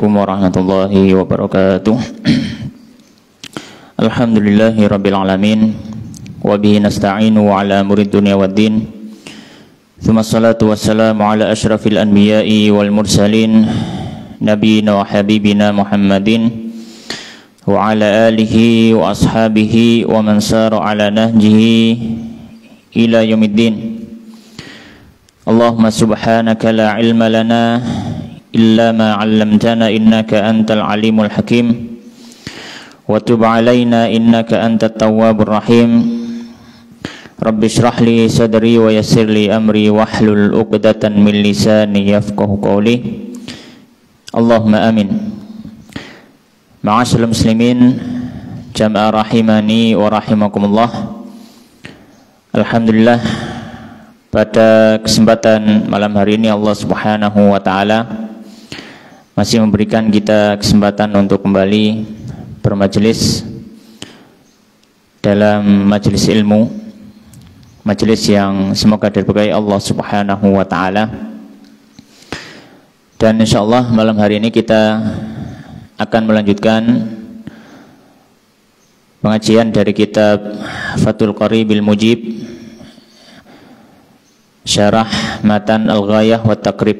warahmatullahi wabarakatuh. Alhamdulillahi rabbil alamin, wa bihi nasta'inu ala murid dunya waddin. Tsumma salatu wassalamu ala asyrafil anbiya'i wal mursalin, nabiyina wa habibina Muhammadin wa ala alihi wa ashabihi wa man sara ala nahjihi ila yaumiddin. Allahumma subhanaka la ilma lana illa ma 'allamtana innaka antal alimul hakim wa tub 'alaina innaka antat tawwabur rahim. Rabbi shrah li sadri wa yassir li amri wahlul 'uqdatan min lisani yafqahu qawli. Allahumma amin. Ma'asyiral muslimin jamaah rahimani wa rahimakumullah. Alhamdulillah, pada kesempatan malam hari ini Allah Subhanahu wa taala masih memberikan kita kesempatan untuk kembali bermajelis dalam majelis ilmu, majelis yang semoga diberkahi Allah Subhanahu wa taala. Dan insyaallah malam hari ini kita akan melanjutkan pengajian dari kitab Fathul Qaribil Mujib, Syarah Matan Al-Ghayah wa Taqrib,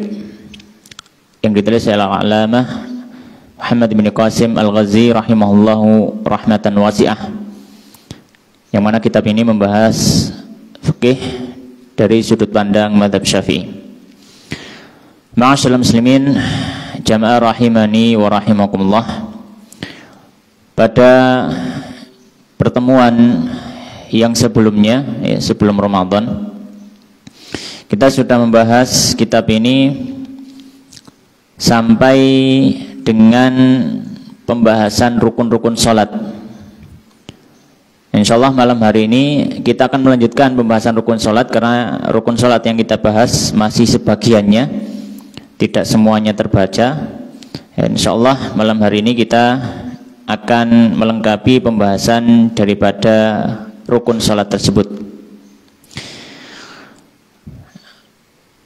yang ditulis oleh Al-Alamah Muhammad bin Qasim Al-Ghazi rahimahullahu rahmatan wasi'ah, yang mana kitab ini membahas fikih dari sudut pandang mazhab Syafi'i. Ma'asyiral muslimin jamaah rahimani wa rahimakumullah. Pada pertemuan yang sebelumnya, sebelum Ramadan, kita sudah membahas kitab ini sampai dengan pembahasan rukun-rukun sholat. Insyaallah malam hari ini kita akan melanjutkan pembahasan rukun sholat, karena rukun sholat yang kita bahas masih sebagiannya, tidak semuanya terbaca. Insyaallah malam hari ini kita akan melengkapi pembahasan daripada rukun sholat tersebut.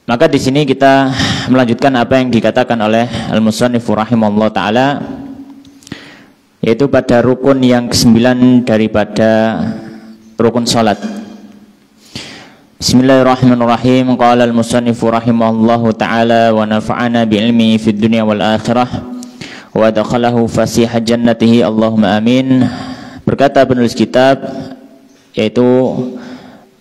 Maka di sini kita melanjutkan apa yang dikatakan oleh Al-Musannif rahimahullah ta'ala, yaitu pada rukun yang ke-9 daripada rukun salat. Bismillahirrahmanirrahim. Qala al-musannif rahimahullah ta'ala wa nafa'ana bi'ilmi fid dunya wal akhirah wa dakhalahu fasihah jannatihi Allahumma amin. Berkata penulis kitab, yaitu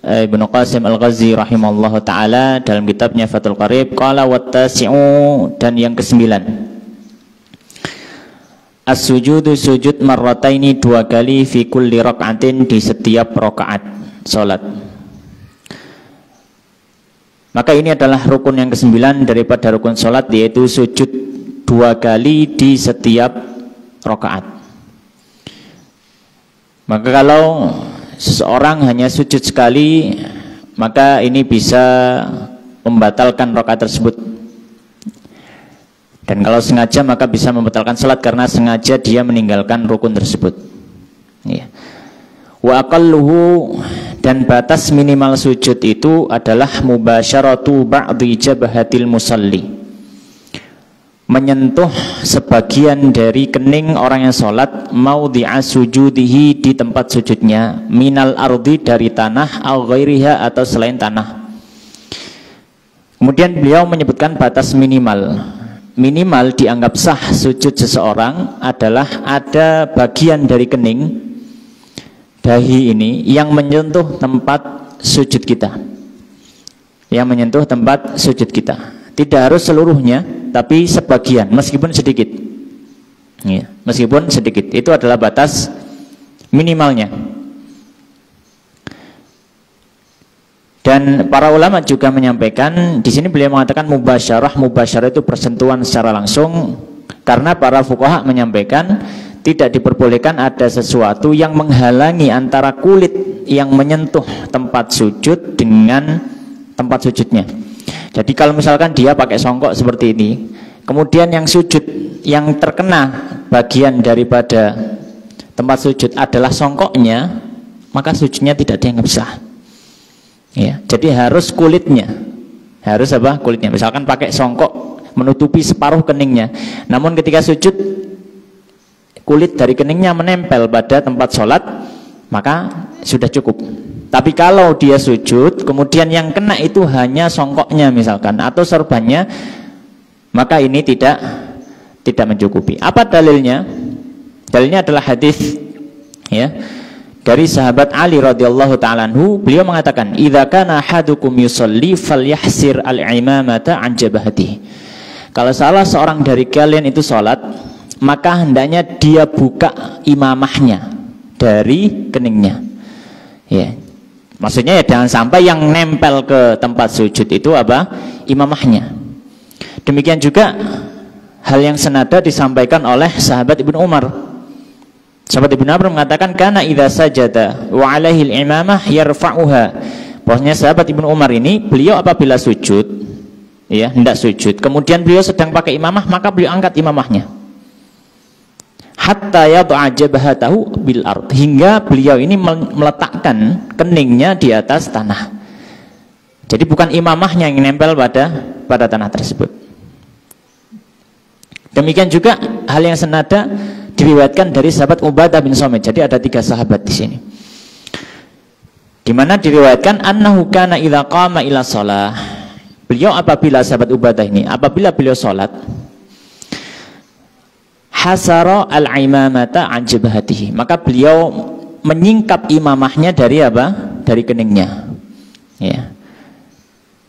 Ibnu Qasim Al-Ghazi rahimahullah ta'ala dalam kitabnya Fathul Qarib, qala wattasi'u, dan yang ke-9, as-sujudu, sujud marrataini, 2 kali, fi kulli raka'atin, di setiap rakaat salat. Maka ini adalah rukun yang ke-9 daripada rukun salat, yaitu sujud 2 kali di setiap rakaat. Maka kalau seseorang hanya sujud sekali, maka ini bisa membatalkan rakaat tersebut. Dan kalau sengaja, maka bisa membatalkan salat karena sengaja dia meninggalkan rukun tersebut. Ya. Wa aqalluhu, dan batas minimal sujud itu adalah mubasyaratu ba'dhi jabhatil musalli, menyentuh sebagian dari kening orang yang sholat, maudhi'a sujudihi, di tempat sujudnya, minal ardi, dari tanah, au ghairiha, atau selain tanah. Kemudian beliau menyebutkan batas minimal. Minimal dianggap sah sujud seseorang adalah ada bagian dari kening dahi ini yang menyentuh tempat sujud kita, yang menyentuh tempat sujud kita. Tidak harus seluruhnya, tapi sebagian, meskipun sedikit. Ya, meskipun sedikit, itu adalah batas minimalnya. Dan para ulama juga menyampaikan, di sini beliau mengatakan mubasyarah itu bersentuhan secara langsung, karena para fuqaha menyampaikan tidak diperbolehkan ada sesuatu yang menghalangi antara kulit yang menyentuh tempat sujud dengan tempat sujudnya. Jadi kalau misalkan dia pakai songkok seperti ini, kemudian yang sujud, yang terkena bagian daripada tempat sujud adalah songkoknya, maka sujudnya tidak dianggap sah. Ya, jadi harus kulitnya, harus apa? Kulitnya. Misalkan pakai songkok menutupi separuh keningnya. Namun ketika sujud, kulit dari keningnya menempel pada tempat sholat, maka sudah cukup. Tapi kalau dia sujud, kemudian yang kena itu hanya songkoknya misalkan, atau sorbannya, maka ini tidak mencukupi. Apa dalilnya? Dalilnya adalah hadis ya dari sahabat Ali radhiyallahu ta'ala anhu. Beliau mengatakan, "Idza kana ahadukum yusalli falyahsir al-imamata an jabhatihi." Kalau salah seorang dari kalian itu salat, maka hendaknya dia buka imamahnya dari keningnya. Ya. Maksudnya ya jangan sampai yang nempel ke tempat sujud itu apa? Imamahnya. Demikian juga hal yang senada disampaikan oleh sahabat Ibnu Umar. Sahabat Ibnu Umar mengatakan, "Kana idza sajada wa alaihi al-imamah yarfa'uha." Bahwasanya sahabat Ibnu Umar ini, beliau apabila sujud, ya, hendak sujud, kemudian beliau sedang pakai imamah, maka beliau angkat imamahnya. Hatta yad'a jabhatahu bil ard, hingga beliau ini meletakkan keningnya di atas tanah. Jadi bukan imamahnya yang nempel pada tanah tersebut. Demikian juga hal yang senada diriwayatkan dari sahabat Ubadah bin Samit. Jadi ada 3 sahabat di sini. Di mana diriwayatkan annahu kana idza qama ila shalah. Beliau apabila sahabat Ubadah ini apabila beliau salat, hasara al-imamata an jabhatihi, maka beliau menyingkap imamahnya dari apa? Dari keningnya. Ya.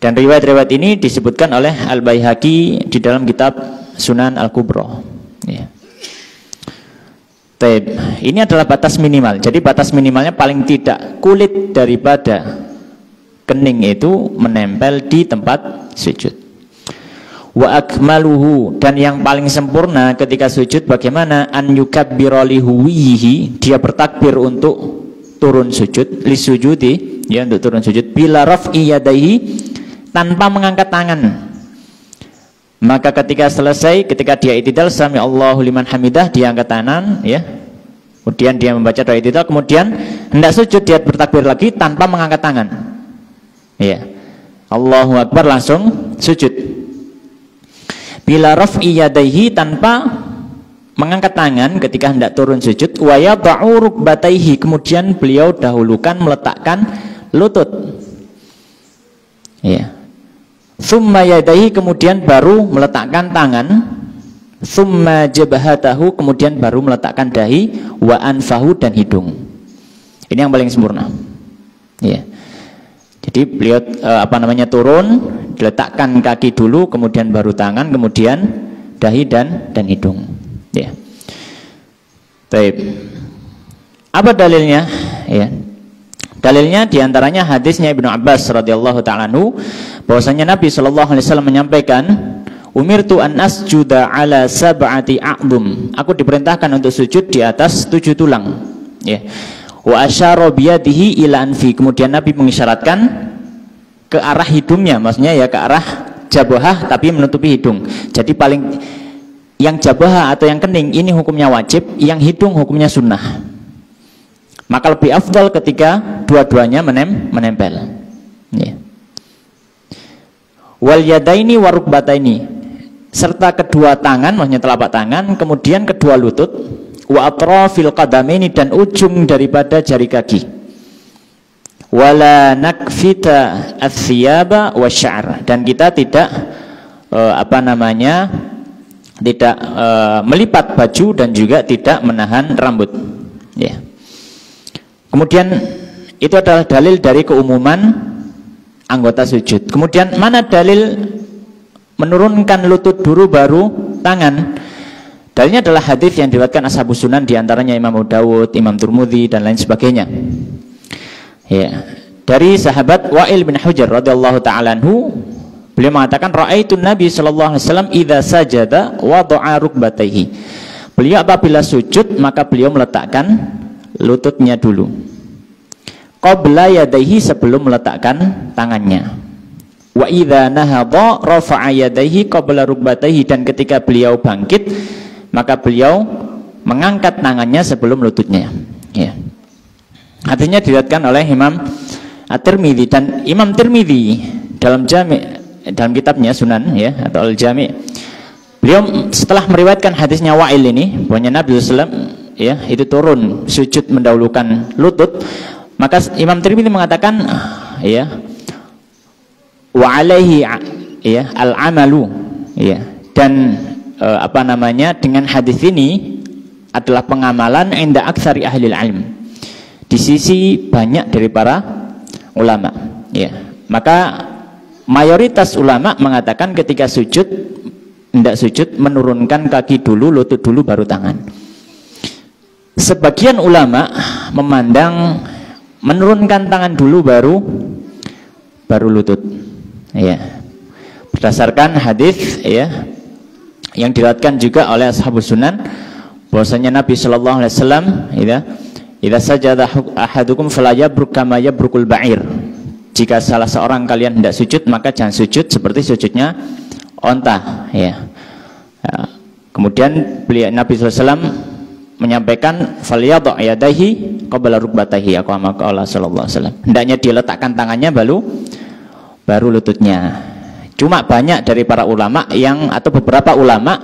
Dan riwayat-riwayat ini disebutkan oleh Al-Baihaqi di dalam kitab Sunan Al-Kubra. Ya. Ini adalah batas minimal. Jadi batas minimalnya paling tidak kulit daripada kening itu menempel di tempat sujud. Wa akmaluhu, dan yang paling sempurna ketika sujud bagaimana? An yukabbira lihuwihi, dia bertakbir untuk turun sujud, li sujudi, ya, untuk turun sujud, bila raf'i yadaihi, tanpa mengangkat tangan. Maka ketika selesai, ketika dia i'tidal, sami Allahu liman hamidah, dia angkat tangan, ya. Kemudian dia membaca doa i'tidal, kemudian hendak sujud, dia bertakbir lagi tanpa mengangkat tangan. Ya. Allahu Akbar, langsung sujud. Bila raf'i yadaihi, tanpa mengangkat tangan ketika hendak turun sujud. Wa yada'u rukbataihi, kemudian beliau dahulukan meletakkan lutut. Ya. Summa yadaihi, kemudian baru meletakkan tangan. Summa jabhatahu, kemudian baru meletakkan dahi. Wa anfahu, dan hidung. Ini yang paling sempurna. Ya. Jadi beliau turun, diletakkan kaki dulu, kemudian baru tangan, kemudian dahi dan hidung. Ya. Baik. Apa dalilnya? Ya. Dalilnya diantaranya hadisnya Ibnu Abbas radhiyallahu ta'ala anhu, bahwasanya Nabi sallallahu alaihi wasallam menyampaikan, umirtu an asjuda ala sab'ati a'dhum, aku diperintahkan untuk sujud di atas 7 tulang. Ya. Wa asyara biyadihi ila anfi, kemudian Nabi mengisyaratkan ke arah hidungnya, maksudnya ya ke arah jabhah tapi menutupi hidung. Jadi paling yang jabhah atau yang kening ini hukumnya wajib, yang hidung hukumnya sunnah. Maka lebih afdal ketika dua-duanya menempel. Ya. Wal yadaini warukbataini, serta kedua tangan, maksudnya telapak tangan, kemudian kedua lutut, wa atrafil qadamaini, dan ujung daripada jari kaki. Wala nakfita athiyaba wasya'ar, dan kita tidak tidak melipat baju dan juga tidak menahan rambut. Ya. Kemudian itu adalah dalil dari keumuman anggota sujud. Kemudian mana dalil menurunkan lutut dulu baru tangan? Dalilnya adalah hadis yang diriwayatkan Ashabus Sunan, diantaranya Imam Abu Dawud, Imam Tirmidzi, dan lain sebagainya. Ya. Dari sahabat Wa'il bin Hujr radhiyallahu ta'ala anhu, beliau mengatakan, ra'aitun Nabi sallallahu alaihi wasallam idza sajada wada'a rukbataihi. Beliau apabila sujud maka beliau meletakkan lututnya dulu, qabla yadaihi, sebelum meletakkan tangannya. Wa idza nahadha rafa'a yadaihi qabla rukbataihi, dan ketika beliau bangkit maka beliau mengangkat tangannya sebelum lututnya. Ya. Artinya diriwayatkan oleh Imam At-Tirmidzi, dan Imam Tirmidzi dalam kitabnya Sunan, ya, atau Al-Jami', Beliau setelah meriwayatkan hadisnya Wa'il ini, bahwanya Nabi SAW ya itu turun sujud mendahulukan lutut, maka Imam Tirmidzi mengatakan ya wa alaihi ya al-amalu ya, dan dengan hadis ini adalah pengamalan inda aktsari ahli ilm, di sisi banyak dari para ulama ya. Maka mayoritas ulama mengatakan ketika sujud, hendak sujud menurunkan kaki dulu, lutut dulu, baru tangan. Sebagian ulama memandang menurunkan tangan dulu baru lutut. Ya. Berdasarkan hadis ya yang diriwayatkan juga oleh Ashabus Sunan, bahwasanya Nabi sallallahu alaihi wasallam idza sajada ahadukum fala yabruk kama yabrukul ba'ir. Jika salah seorang kalian hendak sujud, maka jangan sujud seperti sujudnya onta ya. Kemudian Nabi SAW menyampaikan falyadha yadayhi qabla rukbatayhi, sallallahu alaihi wasallam, hendaknya dia letakkan tangannya baru lututnya. Cuma banyak dari para ulama atau beberapa ulama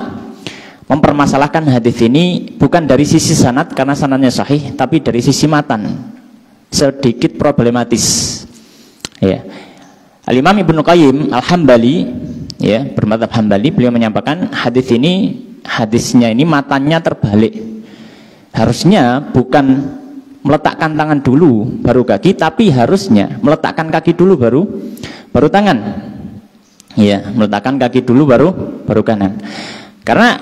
mempermasalahkan hadis ini bukan dari sisi sanad karena sanadnya sahih, tapi dari sisi matan sedikit problematis ya. Al-Imam Ibnu Qayyim Al-Hambali ya, bermadzhab Hambali, beliau menyampaikan hadisnya ini matannya terbalik. Harusnya bukan meletakkan tangan dulu baru kaki, tapi harusnya meletakkan kaki dulu baru tangan. Ya, meletakkan kaki dulu baru kanan. Karena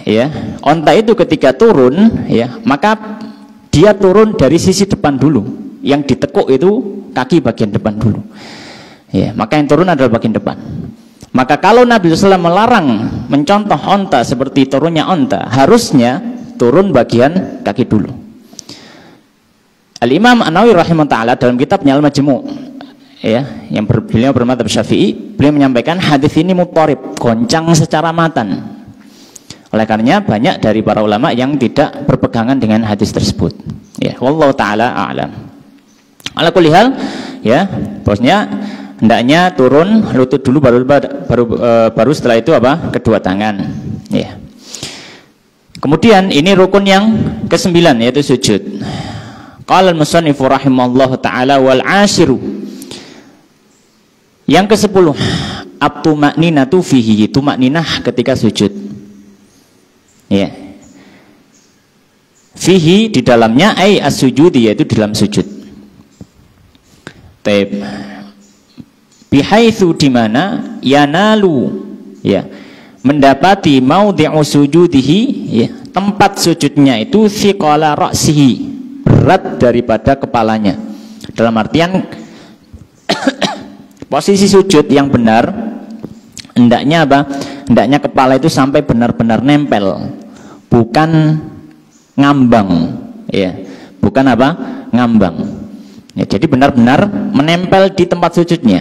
ya, onta itu ketika turun ya, maka dia turun dari sisi depan dulu. Yang ditekuk itu kaki bagian depan dulu. Ya, maka yang turun adalah bagian depan. Maka kalau Nabi SAW melarang mencontoh onta seperti turunnya onta, harusnya turun bagian kaki dulu. Al-Imam An-Nawawi rahimahullah ta'ala dalam kitabnya Al-Majmu' ya, yang beliau bermadzhab Syafi'i, beliau menyampaikan hadis ini mutharib, goncang secara matan. Oleh karenanya banyak dari para ulama yang tidak berpegangan dengan hadis tersebut. Ya, wallahu ta'ala a'lam. Ala kulli hal ya, bosnya hendaknya turun lutut dulu baru setelah itu kedua tangan ya. Kemudian ini rukun yang ke-9 yaitu sujud. Qala al-musannifu rahimallahu taala wal 'ashiru. Yang ke-10 at-tuma'ninatu fihi, tumakninah ketika sujud. Ya. Fihi di dalamnya ai as-sujudi, yaitu dalam sujud. Taib. Bihaitsu di mana yanalu ya, mendapati maudhi'u sujudihi ya, tempat sujudnya itu thiqala ra'sihi, berat daripada kepalanya. Dalam artian posisi sujud yang benar hendaknya hendaknya kepala itu sampai benar-benar nempel, bukan ngambang ya, bukan ngambang. Ya, jadi benar-benar menempel di tempat sujudnya.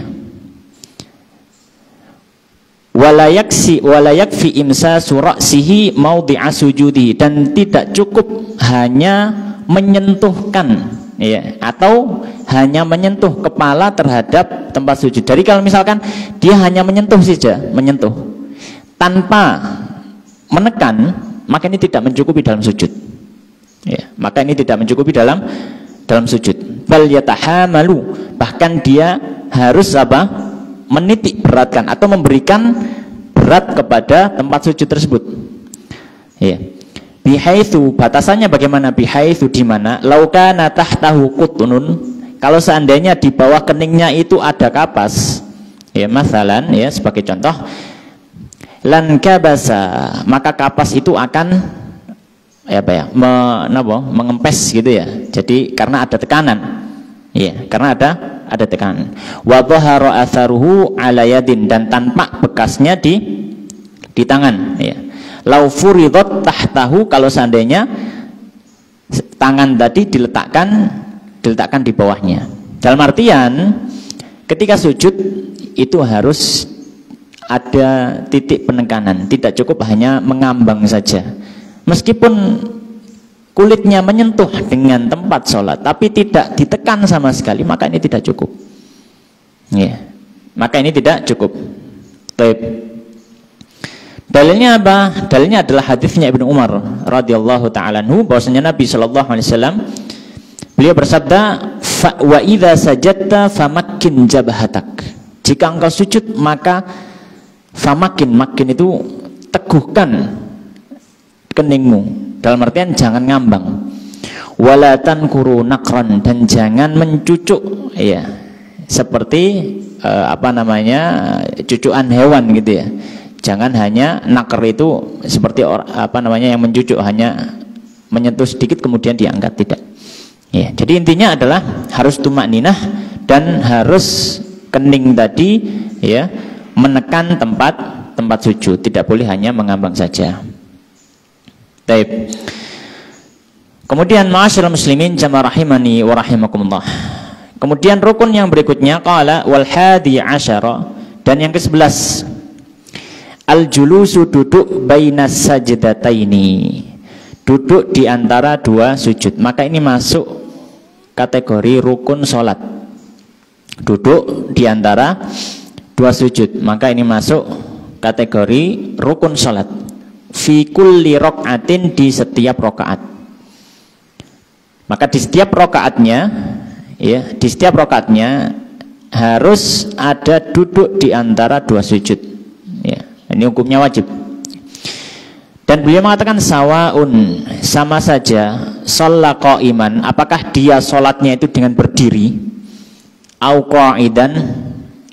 Wala yakfi imsasu ra'sihi maudhi'a sujudihi, dan tidak cukup hanya menyentuhkan ya, atau hanya menyentuh kepala terhadap tempat sujud. Jadi kalau misalkan dia hanya menyentuh saja, menyentuh tanpa menekan, maka ini tidak mencukupi dalam sujud. Ya, maka ini tidak mencukupi dalam sujud. Bal yatahamalu, bahkan dia harus menitik beratkan atau memberikan berat kepada tempat sujud tersebut. Ya. Bihaitsu, batasannya bagaimana? Bihaitsu di mana laukana tahtahu qutnun, kalau seandainya di bawah keningnya itu ada kapas. Ya, masalan ya, sebagai contoh, lan kabasa, maka kapas itu akan mengempes gitu ya. Jadi karena ada tekanan. Ya, karena ada tekanan. Wa dhahara atharuhu ala yadin, dan tampak bekasnya di tangan ya. Lau furidat tahtahu, kalau seandainya tangan tadi diletakkan di bawahnya. Dalam artian ketika sujud itu harus ada titik penekanan, tidak cukup hanya mengambang saja. Meskipun kulitnya menyentuh dengan tempat sholat, tapi tidak ditekan sama sekali, maka ini tidak cukup. Ya, maka ini tidak cukup. Baik. Dalilnya apa? Dalilnya adalah hadisnya Ibnu Umar radhiyallahu taala anhu bahwasanya Nabi sallallahu alaihi wasallam beliau bersabda, "Wa idza sajadta famakkin jabhatak." Jika engkau sujud maka famakin, makin itu teguhkan keningmu. Dalam artian jangan ngambang. Wala tankuru nakran, dan jangan mencucuk ya. Seperti cucukan hewan gitu ya. Jangan hanya nakar itu seperti yang mencucuk, hanya menyentuh sedikit kemudian diangkat, tidak. Ya, jadi intinya adalah harus tumakninah dan harus kening tadi ya, menekan tempat sujud, tidak boleh hanya mengambang saja. Baik. Kemudian ma'asyiral muslimin jamaah rahimani wa rahimakumullah. Kemudian rukun yang berikutnya qala wal hadi asyara, dan yang ke-11 al julusu, duduk bainas sajdataini, duduk di antara dua sujud. Maka ini masuk kategori rukun salat. Duduk di antara dua sujud, maka ini masuk kategori rukun salat. Fi kulli raq'atin, di setiap rakaat. Maka di setiap rakaatnya ya, di setiap rakaatnya harus ada duduk di antara dua sujud. Ya, ini hukumnya wajib. Dan beliau mengatakan sawaun, sama saja, shalla qa'iman, apakah dia salatnya itu dengan berdiri, au qa'idan,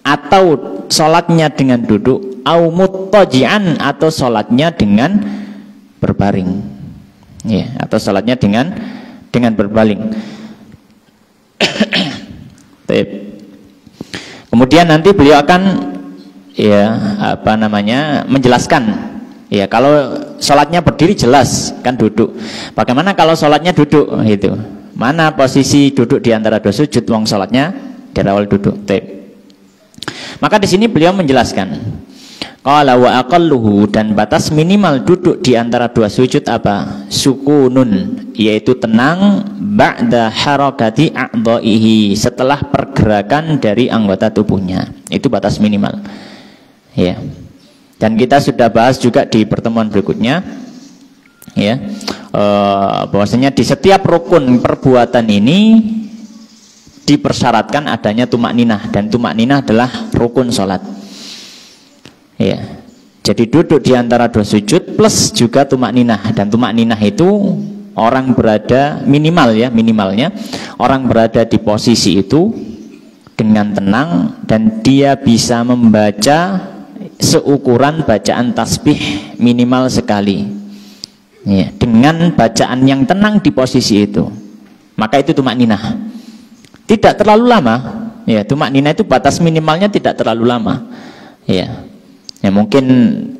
atau salatnya dengan duduk, au muttaji'an, atau salatnya dengan berbaring. Ya, atau salatnya dengan berbaring. Kemudian nanti beliau akan menjelaskan. Ya, kalau sholatnya berdiri jelas kan duduk. Bagaimana kalau sholatnya duduk? Itu mana posisi duduk di antara dua sujud? Wong sholatnya dari awal duduk. Maka di sini beliau menjelaskan. Qala wa aqalluhu, dan batas minimal duduk di antara dua sujud apa? Sukunun, yaitu tenang, ba'da harakati a'dha'ihi, setelah pergerakan dari anggota tubuhnya. Itu batas minimal. Ya. Dan kita sudah bahas juga di pertemuan berikutnya, ya, bahwasanya di setiap rukun perbuatan ini dipersyaratkan adanya tumakninah, dan tumakninah adalah rukun sholat. Ya, jadi duduk di antara dua sujud plus juga tumakninah, dan tumakninah itu orang berada minimalnya orang berada di posisi itu dengan tenang, dan dia bisa membaca seukuran bacaan tasbih minimal sekali. Ya, dengan bacaan yang tenang di posisi itu, maka itu tumakninah. Tidak terlalu lama. Ya, tumakninah itu batas minimalnya tidak terlalu lama. Ya. Ya mungkin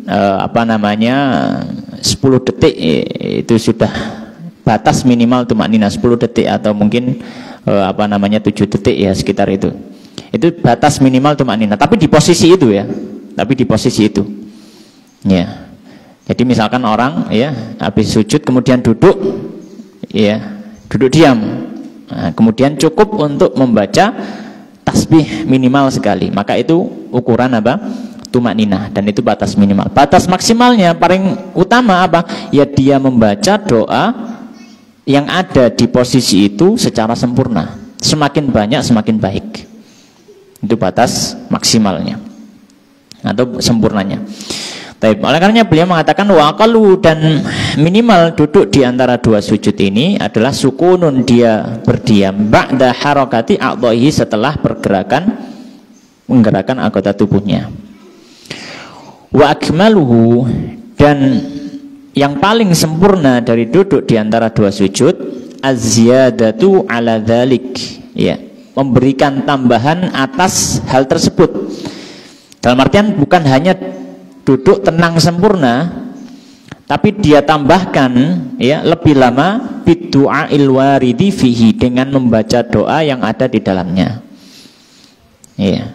10 detik itu sudah batas minimal tumakninah, 10 detik atau mungkin 7 detik ya, sekitar itu. Itu batas minimal tumakninah, tapi di posisi itu ya. Tapi di posisi itu. Ya. Jadi misalkan orang ya habis sujud kemudian duduk ya, duduk diam. Nah, kemudian cukup untuk membaca tasbih minimal sekali. Maka itu ukuran apa? Tumakninah, dan itu batas minimal. Batas maksimalnya paling utama apa? Ya dia membaca doa yang ada di posisi itu secara sempurna. Semakin banyak semakin baik. Itu batas maksimalnya atau sempurnanya. Oleh karenanya beliau mengatakan wa aqallu, dan minimal duduk di antara dua sujud ini adalah sukunun, dia berdiam, ba'da harakati a'dha'ihi, setelah menggerakkan anggota tubuhnya. Wa akmaluhu, dan yang paling sempurna dari duduk di antara dua sujud, az-ziyadatu ala dzalik, ya, memberikan tambahan atas hal tersebut. Dalam artian bukan hanya duduk tenang sempurna, tapi dia tambahkan ya lebih lama bidu'ail waridi fihi, dengan membaca doa yang ada di dalamnya. Ya.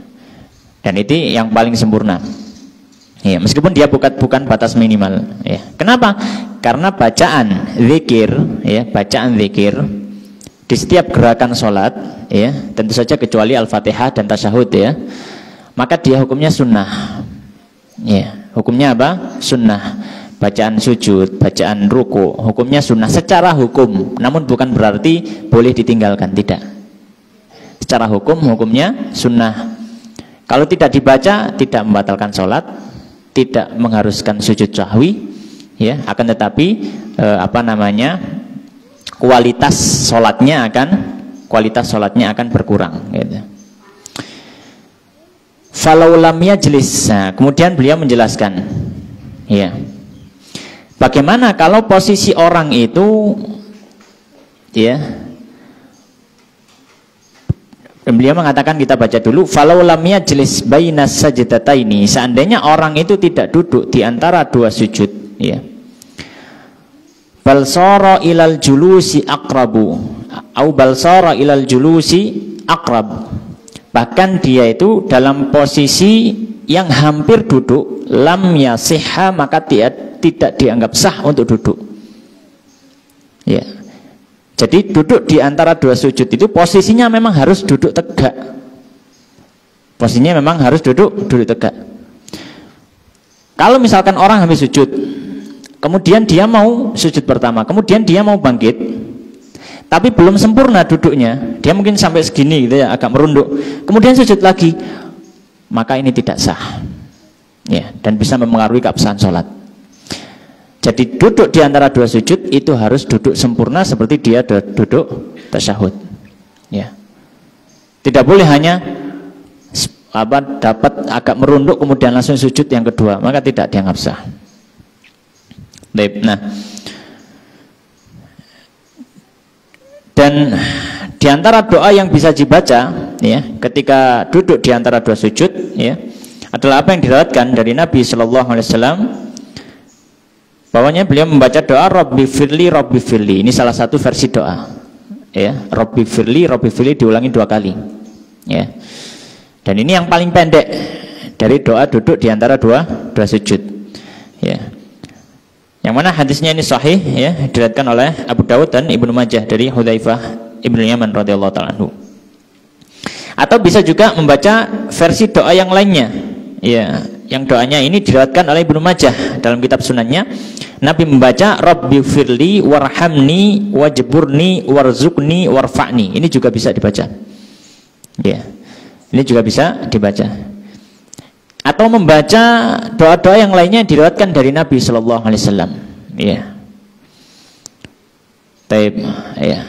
Dan itu yang paling sempurna. Ya, meskipun dia bukan batas minimal. Ya. Kenapa? Karena bacaan zikir, ya, bacaan zikir di setiap gerakan sholat, ya, tentu saja kecuali al-fatihah dan tasyahud, ya, maka dia hukumnya sunnah. Ya. hukumnya apa? Sunnah. Bacaan sujud, bacaan ruku, hukumnya sunnah secara hukum, namun bukan berarti boleh ditinggalkan, tidak. Secara hukum, hukumnya sunnah. Kalau tidak dibaca, tidak membatalkan sholat, tidak mengharuskan sujud sahwi, ya. Akan tetapi kualitas sholatnya akan berkurang. Gitu. Falau lam yajlis. Nah, kemudian beliau menjelaskan, ya. Bagaimana kalau posisi orang itu, ya, beliau mengatakan, kita baca dulu, falau lam yajlis bainas sajdataini, seandainya orang itu tidak duduk di antara dua sujud, ya, bal sara ilal julusi aqrabu au bal sara ilal julusi aqrab, bahkan dia itu dalam posisi yang hampir duduk, lam yasihha, maka dia tidak dianggap sah untuk duduk, ya. Jadi duduk di antara dua sujud itu posisinya memang harus duduk tegak. Posisinya memang harus duduk tegak. Kalau misalkan orang habis sujud, kemudian dia mau sujud pertama, kemudian dia mau bangkit, tapi belum sempurna duduknya, dia mungkin sampai segini gitu ya, agak merunduk, kemudian sujud lagi, maka ini tidak sah, ya, dan bisa mempengaruhi keabsahan sholat. Jadi duduk di antara dua sujud itu harus duduk sempurna seperti dia duduk tasyahud, ya. Tidak boleh hanya dapat agak merunduk kemudian langsung sujud yang kedua, maka tidak dianggap sah. Baik, nah, dan di antara doa yang bisa dibaca, ya, ketika duduk di antara dua sujud, ya, adalah apa yang diriwayatkan dari Nabi Shallallahu Alaihi Wasallam. Bawahnya beliau membaca doa Rabbi firli, Rabbi firli. Ini salah satu versi doa, ya. Rabbi firli diulangi 2 kali, ya. Dan ini yang paling pendek dari doa duduk di antara dua sujud, ya. Yang mana hadisnya ini sahih, ya, diriwayatkan oleh Abu Dawud dan Ibnu Majah dari Hudzaifah Ibnu Yaman radhiyallahu ta'ala anhu. Atau bisa juga membaca versi doa yang lainnya, ya. Yang doanya ini diriwayatkan oleh Ibnu Majah dalam kitab sunannya. Nabi membaca Rabbi firli warhamni wajburni warzuqni warfa'ni. Ini juga bisa dibaca, ya. Ini juga bisa dibaca. Atau membaca doa-doa yang lainnya diriwayatkan dari Nabi Shallallahu Alaihi Wasallam, ya. Taib, ya.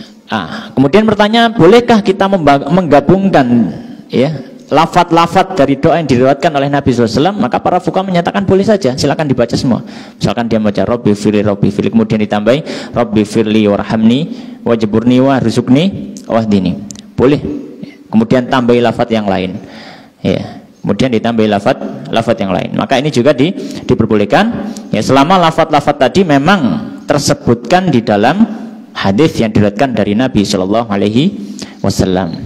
Kemudian bertanya, bolehkah kita menggabungkan, ya, lafaz-lafaz dari doa yang diriwayatkan oleh Nabi SAW? Maka para fuqaha menyatakan boleh saja, silakan dibaca semua. Misalkan dia membaca Rabbi firli, kemudian ditambahi Rabbi firli warhamni wajburni warzuqni wahdini, boleh. Kemudian tambahi lafaz yang lain, ya. Kemudian ditambahi lafaz yang lain. Maka ini juga diperbolehkan, ya, selama lafaz-lafaz tadi memang tersebutkan di dalam hadis yang diriwayatkan dari Nabi Shallallahu Alaihi Wasallam.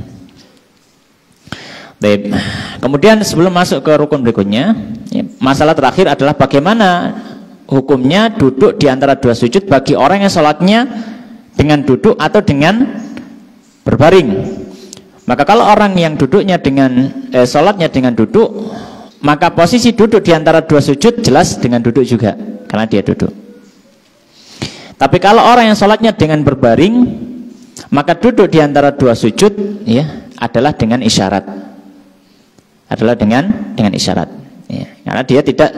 Baik. Kemudian sebelum masuk ke rukun berikutnya, ya, masalah terakhir adalah bagaimana hukumnya duduk di antara dua sujud bagi orang yang sholatnya dengan duduk atau dengan berbaring. Maka kalau orang yang duduknya sholatnya dengan duduk, maka posisi duduk di antara dua sujud jelas dengan duduk juga, karena dia duduk. Tapi kalau orang yang sholatnya dengan berbaring, maka duduk di antara dua sujud, ya, adalah dengan isyarat. Dengan isyarat, ya. Karena dia tidak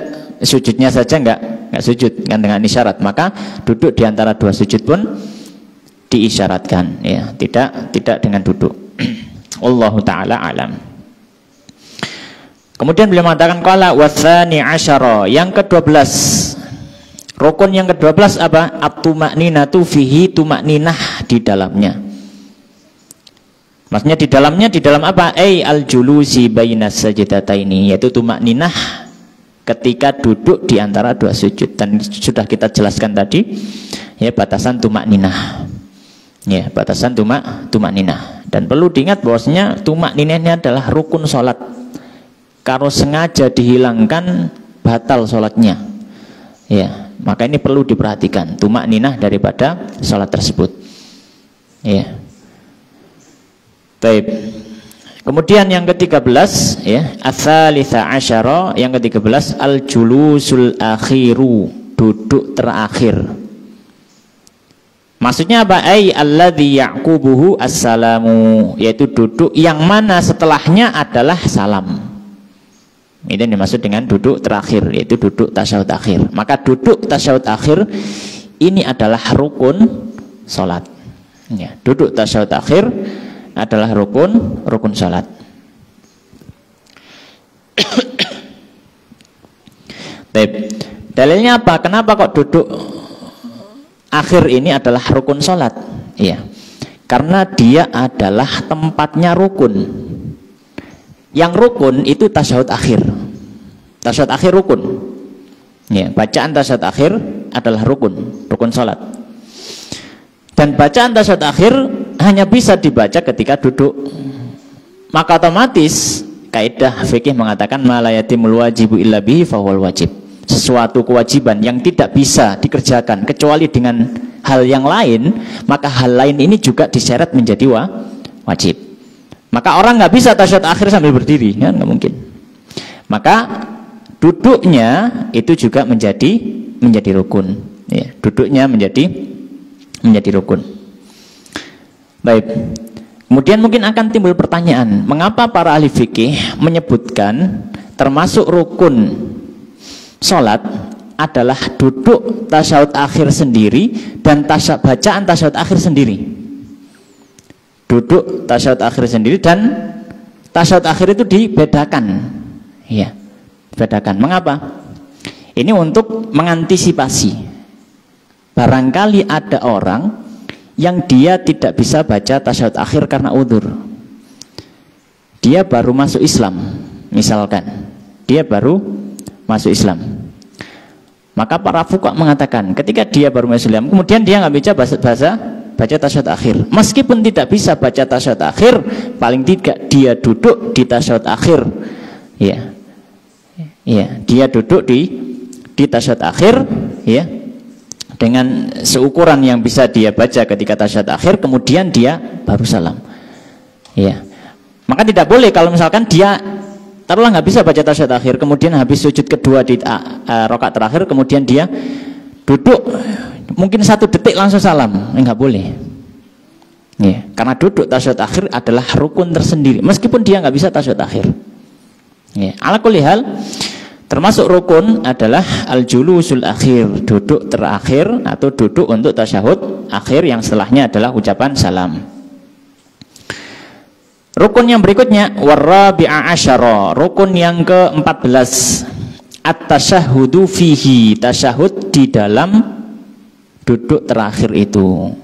sujudnya saja nggak sujud kan dengan isyarat, maka duduk di antara dua sujud pun diisyaratkan, ya, tidak dengan duduk. Wallahu taala alam. Kemudian beliau mengatakan qala watsani asyara, yang ke-12, rukun yang ke-12 apa? At-tuma'ninatu fihi, tuma'ninah di dalamnya. Maksudnya di dalam apa? Al-julusi bainas sajdataini, yaitu tuma'ninah ketika duduk di antara dua sujud. Dan sudah kita jelaskan tadi, ya, batasan tuma'ninah, ya, batasan tuma'ninah. Dan perlu diingat bahwasanya tuma'ninah ini adalah rukun sholat. Kalau sengaja dihilangkan batal sholatnya, ya, maka ini perlu diperhatikan tuma'ninah daripada sholat tersebut, ya. Baik. Kemudian yang ke-13 ya, ats-tsalitsah asyara, yang ke-13 al-julusul akhiru, duduk terakhir. Maksudnya apa? Ai alladzi yaqubuhu assalamu, yaitu duduk yang mana setelahnya adalah salam. Itu yang dimaksud dengan duduk terakhir, yaitu duduk tasyahud akhir. Maka duduk tasyahud akhir ini adalah rukun salat. Ya, duduk tasyahud akhir adalah rukun salat. Dalilnya apa? Kenapa kok duduk akhir ini adalah rukun salat? Iya. Karena dia adalah tempatnya rukun. Yang rukun itu tasyahud akhir. Tasyahud akhir rukun. Ya, bacaan tasyahud akhir adalah rukun salat. Dan bacaan tasyahud akhir hanya bisa dibaca ketika duduk. Maka otomatis kaidah fikih mengatakan ma la yatimul wajibu illa bihi fahuwal wajib. Sesuatu kewajiban yang tidak bisa dikerjakan kecuali dengan hal yang lain, maka hal lain ini juga diseret menjadi wajib. Maka orang nggak bisa tasyahud akhir sambil berdiri, ya, nggak mungkin. Maka duduknya itu juga menjadi rukun. Ya, duduknya menjadi rukun. Baik. Kemudian mungkin akan timbul pertanyaan, mengapa para ahli fikih menyebutkan termasuk rukun sholat adalah duduk tasyahud akhir sendiri dan bacaan tasyahud akhir sendiri. Duduk tasyahud akhir sendiri dan tasyahud akhir itu dibedakan. Ya, dibedakan. Mengapa? Ini untuk mengantisipasi. Barangkali ada orang yang dia tidak bisa baca tasyahud akhir karena udzur. Dia baru masuk Islam, misalkan. Dia baru masuk Islam. Maka para fuqaha mengatakan, ketika dia baru masuk Islam, kemudian dia nggak bisa baca tasyahud akhir. Meskipun tidak bisa baca tasyahud akhir, paling tidak dia duduk di tasyahud akhir. Ya. Ya, dia duduk di tasyahud akhir, ya. Dengan seukuran yang bisa dia baca ketika tasyahud akhir, kemudian dia baru salam. Ya. Maka tidak boleh kalau misalkan dia taruhlah nggak bisa baca tasyahud akhir, kemudian habis sujud kedua di rakaat terakhir, kemudian dia duduk mungkin 1 detik langsung salam, nggak boleh. Ya. Karena duduk tasyahud akhir adalah rukun tersendiri, meskipun dia nggak bisa tasyahud akhir. Ya. Ala kulli hal, termasuk rukun adalah al-julusul akhir, duduk terakhir atau duduk untuk tasyahud akhir yang setelahnya adalah ucapan salam. Rukun yang berikutnya warabi'a asyara, rukun yang ke-14 at-tasyahhudu fihi, tasyahud di dalam duduk terakhir itu.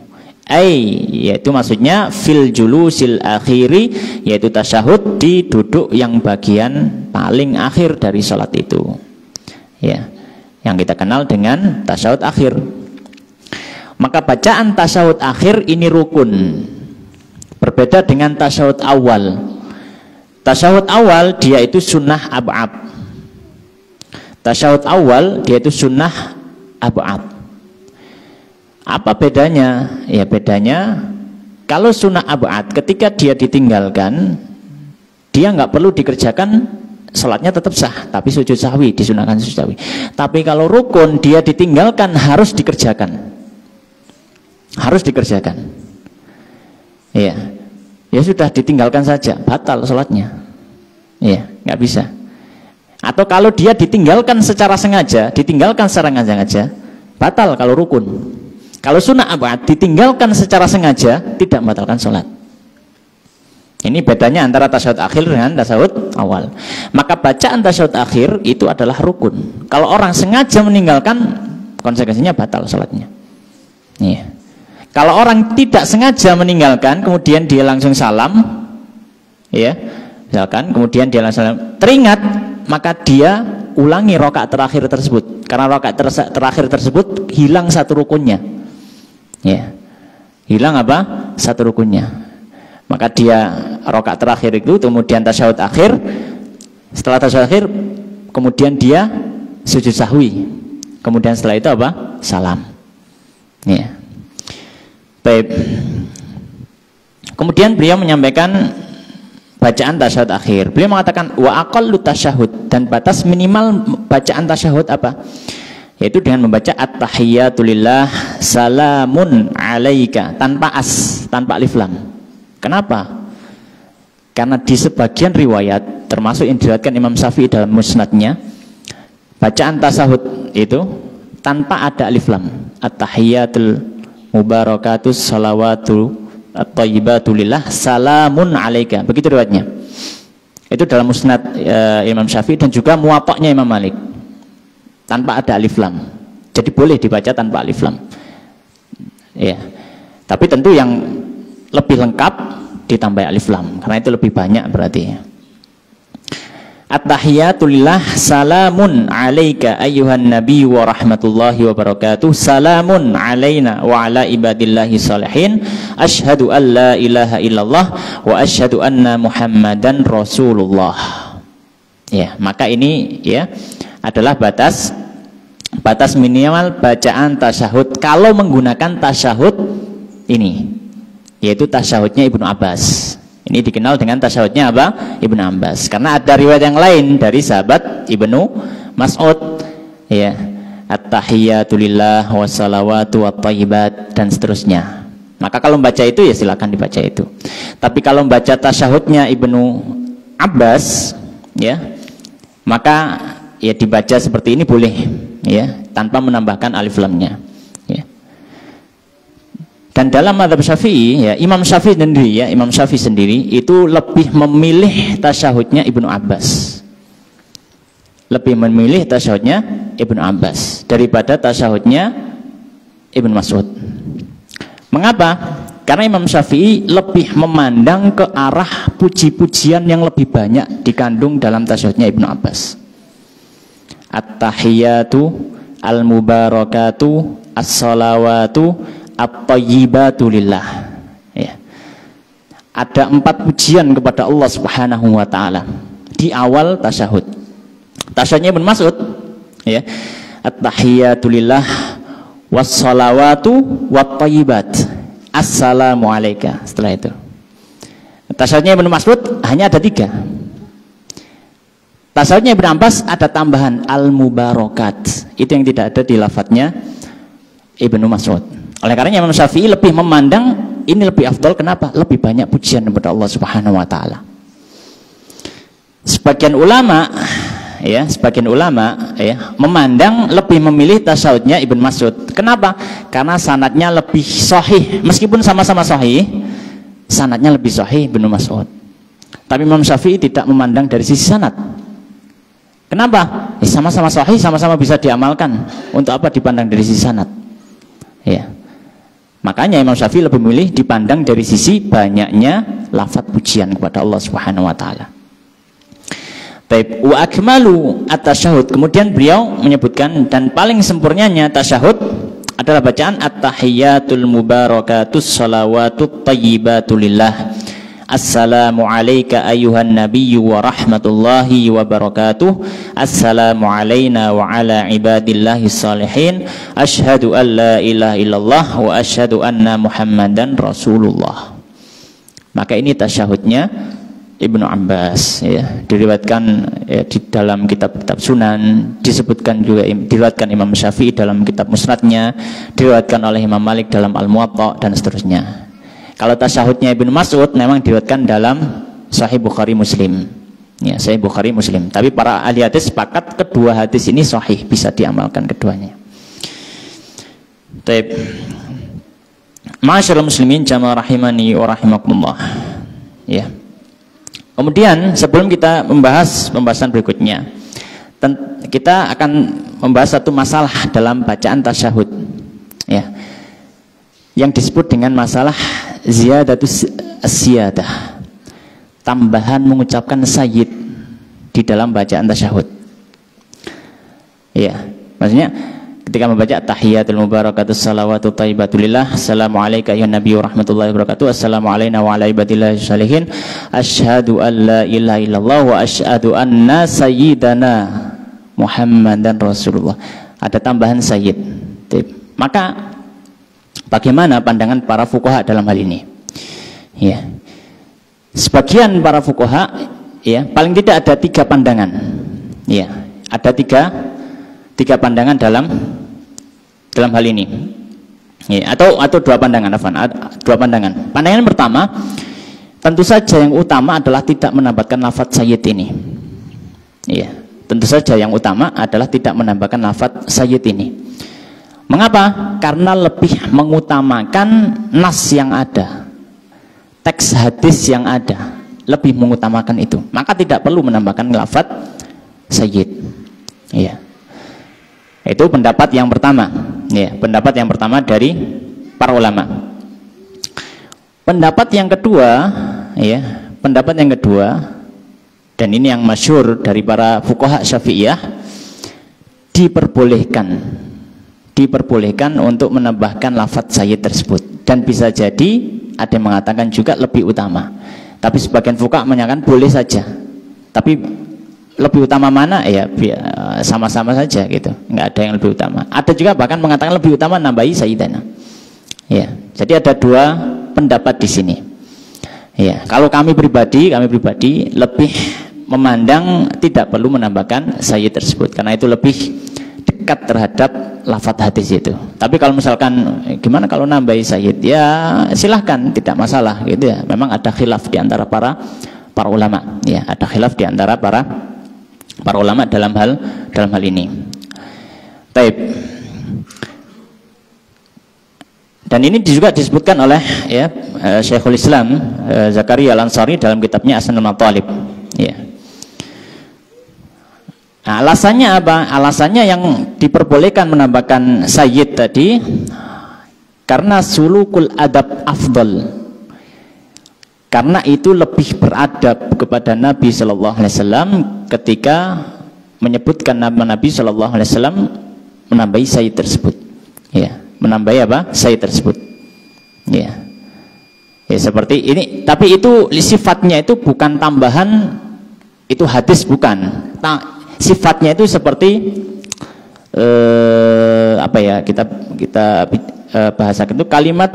Yaitu maksudnya fil julusil akhiri, yaitu tasyahud di duduk yang bagian paling akhir dari sholat itu, ya, yang kita kenal dengan tasyahud akhir. Maka bacaan tasyahud akhir ini rukun, berbeda dengan tasyahud awal. Tasyahud awal dia itu sunnah ab'ad. Tasyahud awal dia itu sunnah ab'ad. Apa bedanya? Ya, bedanya kalau sunnah ab'ad, ketika dia ditinggalkan, dia nggak perlu dikerjakan, sholatnya tetap sah, tapi sujud sahwi, disunahkan sujud sahwi. Tapi kalau rukun, dia ditinggalkan, harus dikerjakan. Harus dikerjakan. Ya, ya sudah, ditinggalkan saja, batal sholatnya. Ya, nggak bisa. Atau kalau dia ditinggalkan secara sengaja, batal kalau rukun. Kalau sunnah ab'ad ditinggalkan secara sengaja, tidak membatalkan sholat. Ini bedanya antara tasyahud akhir dengan tasyahud awal. Maka bacaan tasyahud akhir itu adalah rukun. Kalau orang sengaja meninggalkan, konsekuensinya batal sholatnya. Iya. Kalau orang tidak sengaja meninggalkan, kemudian dia langsung salam, ya, misalkan, kemudian dia langsung salam, teringat, maka dia ulangi rakaat terakhir tersebut. Karena rakaat terakhir tersebut hilang satu rukunnya. Ya, hilang apa? Satu rukunnya. Maka dia rakaat terakhir itu, kemudian tasyahud akhir. Setelah tasyahud akhir, kemudian dia sujud sahwi. Kemudian setelah itu apa? Salam. Ya. Baik. Kemudian beliau menyampaikan bacaan tasyahud akhir. Beliau mengatakan wa aqallu tasyahud, dan batas minimal bacaan tasyahud apa? Yaitu dengan membaca at-tahiyyatu lillah salamun alaika tanpa as, tanpa alif lam. Kenapa? Karena di sebagian riwayat, termasuk yang diriwayatkan Imam Syafi'i dalam musnadnya, bacaan tasyahud itu tanpa ada alif lam. At-tahiyyatul mubarakatus salawatu at-thayyibatu lillah salamun alaika. Begitu riwayatnya. Itu dalam musnad Imam Syafi'i dan juga muwatta'nya Imam Malik. Tanpa ada alif lam. Jadi boleh dibaca tanpa alif lam. Ya. Tapi tentu yang lebih lengkap ditambah alif lam, karena itu lebih banyak berarti. At-tahiyyatu lillah salamun alaika ayyuhan nabi wa rahmatullahi wa barakatuh. Salamun alaina wa ala ibadillahi salihin. Asyhadu an la ilaha illallah wa asyhadu anna Muhammadan Rasulullah. Ya, maka ini ya adalah batas minimal bacaan tasyahud kalau menggunakan tasyahud ini, yaitu tasyahudnya Ibnu Abbas. Ini dikenal dengan tasyahudnya apa? Ibnu Abbas. Karena ada riwayat yang lain dari sahabat Ibnu Mas'ud, ya, at-tahiyyatu lillah wassalawatu wattayyibat dan seterusnya. Maka kalau membaca itu ya silakan dibaca itu. Tapi kalau membaca tasyahudnya Ibnu Abbas, ya, maka ya dibaca seperti ini boleh, ya, tanpa menambahkan alif lamnya, ya. Dan dalam mazhab Syafi'i, ya, Imam Syafi'i sendiri itu lebih memilih tasyahudnya Ibnu Abbas. Lebih memilih tasyahudnya Ibnu Abbas daripada tasyahudnya Ibnu Mas'ud. Mengapa? Karena Imam Syafi'i lebih memandang ke arah puji-pujian yang lebih banyak dikandung dalam tasyahudnya Ibnu Abbas. At-tahiyyatu al-mubarakatu as-salawatu at-thayyibatu lillah. Ya. Ada 4 pujian kepada Allah Subhanahu wa taala di awal tasyahud. Tasyahudnya Ibnu Mas'ud, ya. At-tahiyyatu lillah was-salawatu wat-thayyibat. Assalamu alayka. Setelah itu. Tasyahudnya Ibnu Mas'ud hanya ada 3. Tasyahudnya Ibnu Abbas ada tambahan al-mubarakat. Itu yang tidak ada di lafadznya Ibnu Mas'ud. Oleh karenanya Imam Syafi'i lebih memandang ini lebih afdal. Kenapa? Lebih banyak pujian kepada Allah Subhanahu wa taala. Sebagian ulama ya memandang lebih memilih tasyahudnya Ibnu Mas'ud. Kenapa? Karena sanadnya lebih sahih. Meskipun sama-sama sahih, sanadnya lebih sahih Ibnu Mas'ud. Tapi Imam Syafi'i tidak memandang dari sisi sanad. Kenapa? Sama-sama sahih, sama-sama bisa diamalkan. Untuk apa dipandang dari sisi sanad? Ya. Makanya Imam Syafi'i lebih memilih dipandang dari sisi banyaknya lafaz pujian kepada Allah Subhanahu wa taala. Baik, wa akmalu at-tasyahud. Kemudian beliau menyebutkan dan paling sempurnanya tasyahud adalah bacaan at-tahiyyatul mubarakatus salawatut thayyibatu lillah. Assalamu alayka ayyuhan nabiyyu wa rahmatullahi wa barakatuh. Assalamu alayna wa ala ibadillahi salihin. Asyhadu an la ilaha illallah wa asyhadu anna Muhammadan Rasulullah. Maka ini tasyahudnya Ibnu Abbas, ya, diriwayatkan ya, di dalam kitab-kitab Sunan, disebutkan juga diriwayatkan Imam Syafi'i dalam kitab Musnadnya, diriwayatkan oleh Imam Malik dalam Al-Muwatta dan seterusnya. Kalau tasyahudnya Ibnu Mas'ud memang diriwayatkan dalam Sahih Bukhari Muslim. Ya, Sahih Bukhari Muslim. Tapi para ahli hadis sepakat kedua hadis ini sahih, bisa diamalkan keduanya. Baik. Ma'asyiral muslimin jamaah rahimani wa rahimakumullah. Ya. Kemudian sebelum kita membahas pembahasan berikutnya, kita akan membahas satu masalah dalam bacaan tasyahud. Ya. Yang disebut dengan masalah ziyadatus as-siyadah, tambahan mengucapkan sayyid di dalam bacaan tasyahud. Ya, maksudnya ketika membaca tahiyatul mubarakatus salawatu thayyibatulillah, assalamu alayka ya nabi wa rahmatullahi wa barakatuh, assalamu alayna wa ala ibadillahi salihin, asyhadu an la ilaha illallah wa asyhadu anna sayyidana Muhammadan Rasulullah. Ada tambahan sayyid. Maka bagaimana pandangan para fuqaha dalam hal ini? Ya. sebagian para fuqaha ya, paling tidak ada 3 pandangan. Ya, ada tiga pandangan dalam hal ini. Ya, atau 2 pandangan, dua pandangan. Pandangan yang pertama, tentu saja yang utama adalah tidak menambahkan lafadz sayyid ini. Ya, tentu saja yang utama adalah tidak menambahkan lafadz sayyid ini. Mengapa? Karena lebih mengutamakan nas yang ada, teks hadis yang ada, lebih mengutamakan itu. Maka tidak perlu menambahkan lafadz sayyid. Ya. Itu pendapat yang pertama. Ya, pendapat yang pertama dari para ulama. Pendapat yang kedua, ya, pendapat yang kedua, dan ini yang masyhur dari para fuqaha Syafi'iyah, diperbolehkan untuk menambahkan lafadz sayyid tersebut, dan bisa jadi ada yang mengatakan juga lebih utama. Tapi sebagian fuqaha menyatakan boleh saja. Tapi lebih utama mana? Ya sama-sama saja gitu, nggak ada yang lebih utama. Ada juga bahkan mengatakan lebih utama nambahi sayyidana. Ya, jadi ada 2 pendapat di sini. Ya, kalau kami pribadi lebih memandang tidak perlu menambahkan sayyid tersebut, karena itu lebih dekat terhadap lafadz hadis itu. Tapi kalau misalkan gimana kalau nambahi sayyid, ya silahkan, tidak masalah gitu ya. Memang ada khilaf di antara para ulama. Ya, ada khilaf di antara para ulama dalam hal ini. Taib. Dan ini juga disebutkan oleh ya Syekhul Islam Zakaria Al-Ansari dalam kitabnya Asnanul Matalib. Ya. Nah, alasannya apa? Alasannya yang diperbolehkan menambahkan sayyid tadi karena sulukul adab afdal. Karena itu lebih beradab kepada Nabi Shallallahu Alaihi Wasallam ketika menyebutkan nama Nabi Shallallahu Alaihi Wasallam menambahi sayyid tersebut. Ya, menambahi apa? Sayyid tersebut. Ya, ya seperti ini. Tapi itu sifatnya itu bukan tambahan, itu hadis bukan. Sifatnya itu seperti apa ya? Kita bahasakan itu kalimat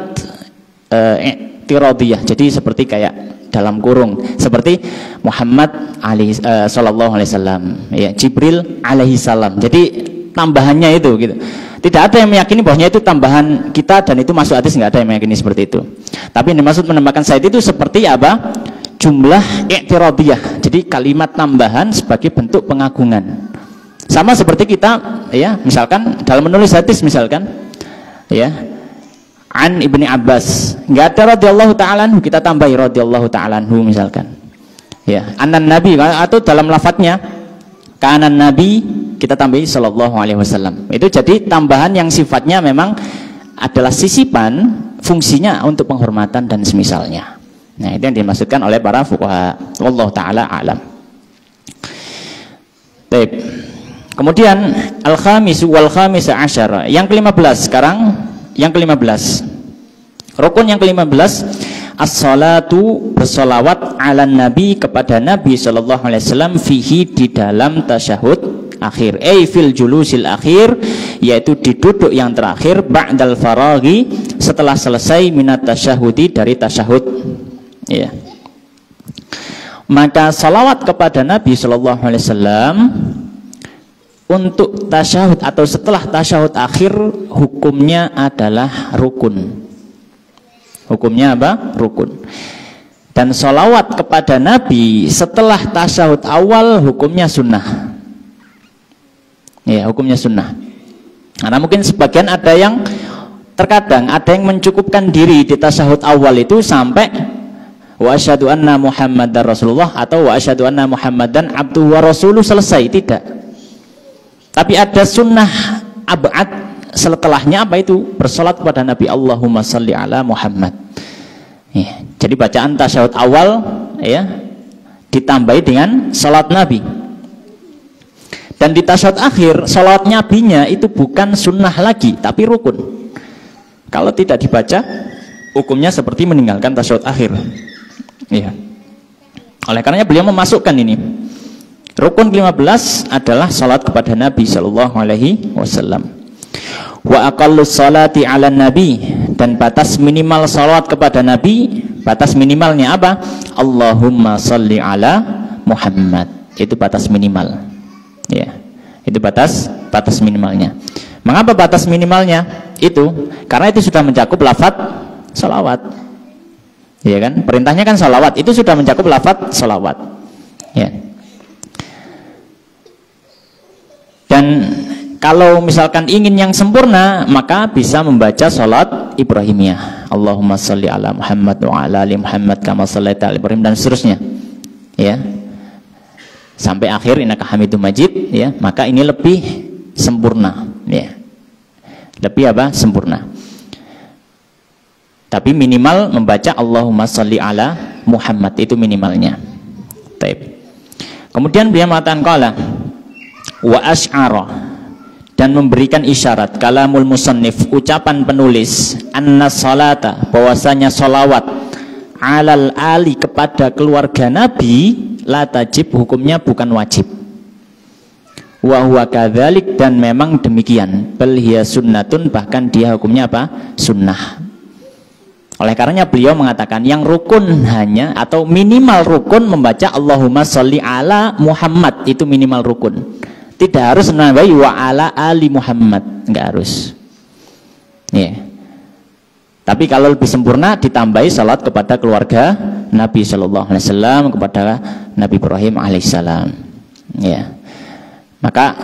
tiradiyah. Jadi seperti kayak dalam kurung, seperti Muhammad sallallahu alaihi wasallam, ya, Jibril alaihi salam. Jadi tambahannya itu gitu. Tidak ada yang meyakini bahwanya itu tambahan kita dan itu masuk hadis, nggak ada yang meyakini seperti itu. Tapi yang dimaksud menambahkan sayyid itu seperti apa? Jumlah i'tiradiyah. Jadi kalimat tambahan sebagai bentuk pengagungan. Sama seperti kita ya, misalkan dalam menulis hadis misalkan ya, an Ibni Abbas, nggak ada radhiyallahu ta'ala anhu, kita tambahi radhiyallahu ta'ala anhu misalkan. Ya, anan nabi, atau dalam lafadznya kanan nabi kita tambahi sallallahu alaihi wasallam. Itu jadi tambahan yang sifatnya memang adalah sisipan, fungsinya untuk penghormatan dan semisalnya. Nah, itu yang dimaksudkan oleh para fuqaha. Wallahu taala alam. Baik. Kemudian al-khamis wal khamis asyara. Yang ke-15 sekarang, yang ke-15. Rukun yang ke-15, as-salatu, bersolawat ala nabi, kepada Nabi sallallahu alaihi wasallam, fihi, di dalam tasyahud akhir, fil julusil akhir, yaitu di duduk yang terakhir, ba'dal faraghi, setelah selesai, minat tasyahudi, dari tasyahud. Ya. Maka salawat kepada Nabi sallallahu alaihi wasallam untuk tasyahud atau setelah tasyahud akhir hukumnya adalah rukun. Hukumnya apa? Rukun. Dan salawat kepada Nabi setelah tasyahud awal hukumnya sunnah. Ya, hukumnya sunnah. Karena mungkin sebagian ada yang terkadang ada yang mencukupkan diri di tasyahud awal itu sampai wa asyhadu anna Muhammadar Rasulullah atau wa asyhadu anna Muhammadan abduhu wa rasuluh, selesai. Tidak. Tapi ada sunnah ab'ad setelahnya, apa itu? Bersolat kepada Nabi, Allahumma salli ala Muhammad. Ya, jadi bacaan tasyahud awal ya ditambahi dengan salat Nabi. Dan di tasyahud akhir salat Nabinya itu bukan sunnah lagi, tapi rukun. Kalau tidak dibaca, hukumnya seperti meninggalkan tasyahud akhir. Ya. Oleh karenanya beliau memasukkan ini. Rukun ke-15 adalah salat kepada Nabi sallallahu alaihi wasallam. Wa aqallus salati 'ala nabi, dan batas minimal salat kepada Nabi Batas minimalnya apa? Allahumma sholli ala Muhammad. Itu batas minimal. Ya. Itu batas minimalnya. Mengapa batas minimalnya? Itu karena itu sudah mencakup lafaz sholawat. Ya kan? Perintahnya kan sholawat. Itu sudah mencakup lafaz sholawat. Ya. Dan kalau misalkan ingin yang sempurna, maka bisa membaca sholat Ibrahimiyah. Allahumma sholli ala Muhammad wa ala ali Muhammad kama shallaita ala Ibrahim, dan seterusnya. Ya. Sampai akhir innaka Hamidum Majid, ya. Maka ini lebih sempurna, ya. Lebih apa? Sempurna. Tapi minimal membaca Allahumma sholli ala Muhammad, itu minimalnya. Taib. Kemudian beliau mengatakan qala wa asy'ara, dan memberikan isyarat, kalamul musannif, ucapan penulis, anna salata, bahwasanya solawat, alal ali, kepada keluarga Nabi, la tajib, hukumnya bukan wajib, wa huwa kadzalik, dan memang demikian, bal hiya sunnatun, bahkan dia hukumnya apa? Sunnah. Oleh karenanya beliau mengatakan yang rukun hanya, atau minimal rukun, membaca Allahumma sholli ala Muhammad, itu minimal rukun. Tidak harus menambahi wa ala ali Muhammad, enggak harus. Ya. Tapi kalau lebih sempurna ditambahi salat kepada keluarga Nabi Shallallahu Alaihi Wasallam, kepada Nabi Ibrahim Alaihissalam. Ya. Maka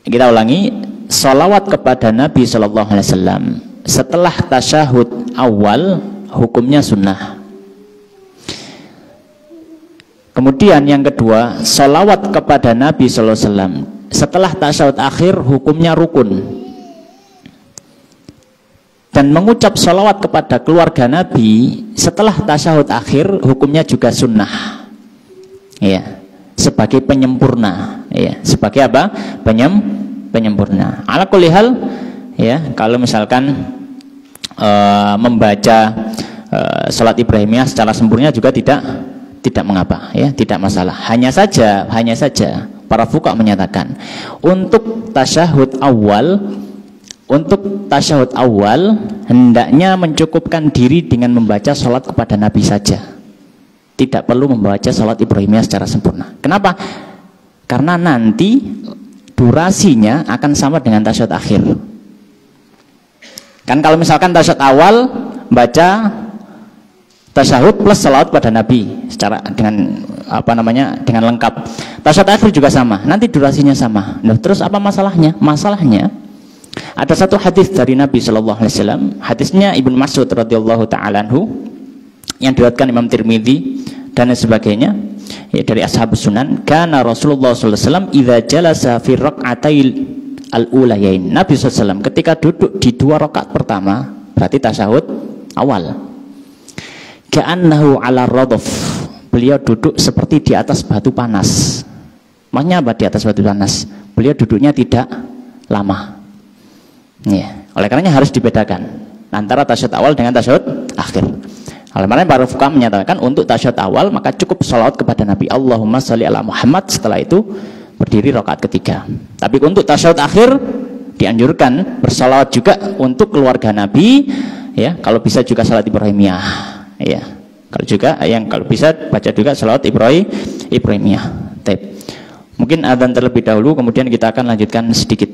kita ulangi, salawat kepada Nabi Shallallahu Alaihi Wasallam setelah tasyahud awal hukumnya sunnah. Kemudian yang kedua, salawat kepada Nabi Sallallahu Alaihi Wasallam setelah tasyahud akhir hukumnya rukun. Dan mengucap salawat kepada keluarga Nabi setelah tasyahud akhir hukumnya juga sunnah. Ya, sebagai penyempurna. Ya, sebagai apa? Penyempurna. Ala kulli hal, ya, kalau misalkan membaca salat Ibrahimiyah secara sempurna juga tidak mengapa, ya, tidak masalah. Hanya saja para fuqaha menyatakan untuk tasyahud awal hendaknya mencukupkan diri dengan membaca salat kepada Nabi saja. Tidak perlu membaca salat Ibrahimiyah secara sempurna. Kenapa? Karena nanti durasinya akan sama dengan tasyahud akhir. Kan kalau misalkan tasyahud awal baca tasyahud plus salawat pada Nabi secara dengan dengan lengkap. Tasyahud akhir juga sama, nanti durasinya sama. Nah, terus apa masalahnya? Masalahnya ada satu hadis dari Nabi Shallallahu Alaihi Wasallam, hadisnya Ibnu Mas'ud radhiyallahu taala anhu, yang diriwayatkan Imam Tirmidzi dan sebagainya, ya, dari ashabus sunan. Kana Rasulullah Sallallahu Alaihi Wasallam idza jalasa fi raq'atail al-ulayain, Nabi SAW ketika duduk di 2 rakaat pertama, berarti tasyahud awal, ka'annahu ala radhaf, beliau duduk seperti di atas batu panas. Maksudnya apa di atas batu panas? Beliau duduknya tidak lama. Ya, oleh karenanya harus dibedakan antara tasyahud awal dengan tasyahud akhir. Oleh karena para fuqaha menyatakan untuk tasyahud awal maka cukup sholawat kepada Nabi Allahumma sholli ala Muhammad, setelah itu berdiri rakaat ketiga. Tapi untuk tasyahud akhir dianjurkan bersalawat juga untuk keluarga Nabi, ya, kalau bisa juga salat Ibrahimiyah, ya, kalau bisa baca juga salawat Ibrahimiyah. Baik. Mungkin adzan terlebih dahulu, kemudian kita akan lanjutkan sedikit.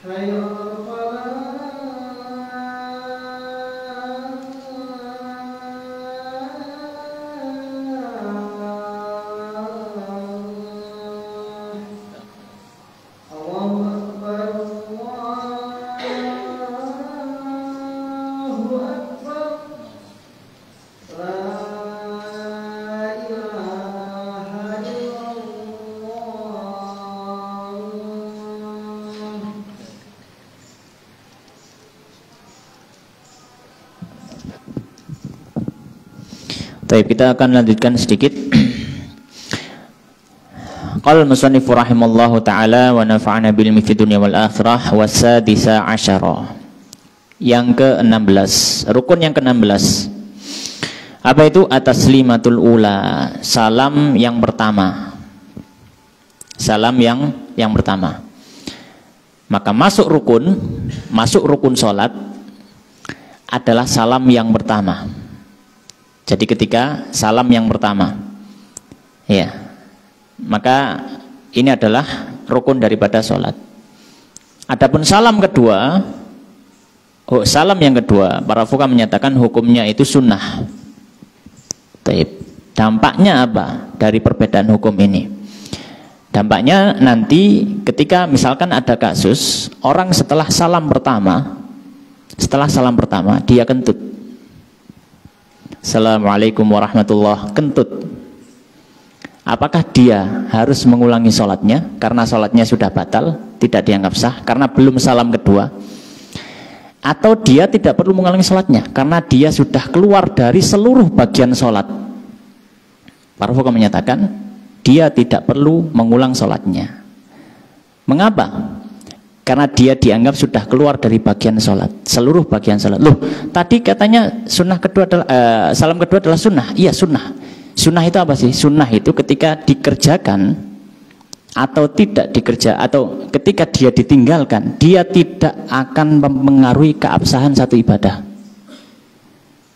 Baik, kita akan lanjutkan sedikit. Qala al-musannif rahimallahu taala wa nafa'ana bil ilmi fid dunya wal akhirah wasadisa asyara. Yang ke-16, rukun yang ke-16. Apa itu? At-taslimatul ula, salam yang pertama. Salam yang pertama. Maka masuk rukun salat adalah salam yang pertama. Jadi ketika salam yang pertama, ya, maka ini adalah rukun daripada sholat. Adapun salam kedua, salam yang kedua, para fuqaha menyatakan hukumnya itu sunnah. Dampaknya apa dari perbedaan hukum ini? Dampaknya nanti ketika misalkan ada kasus orang setelah salam pertama dia kentut. Assalamualaikum warahmatullahi, kentut. Apakah dia harus mengulangi sholatnya karena sholatnya sudah batal, tidak dianggap sah karena belum salam kedua? Atau dia tidak perlu mengulangi sholatnya karena dia sudah keluar dari seluruh bagian sholat? Para fuqaha menyatakan dia tidak perlu mengulang sholatnya. Mengapa? Karena dia dianggap sudah keluar dari bagian sholat, seluruh bagian sholat. Loh, tadi katanya sunnah kedua adalah salam kedua adalah sunnah. Iya, sunnah. Sunnah itu apa sih? Sunnah itu ketika dikerjakan atau tidak dikerja, atau ketika dia ditinggalkan, dia tidak akan mempengaruhi keabsahan satu ibadah.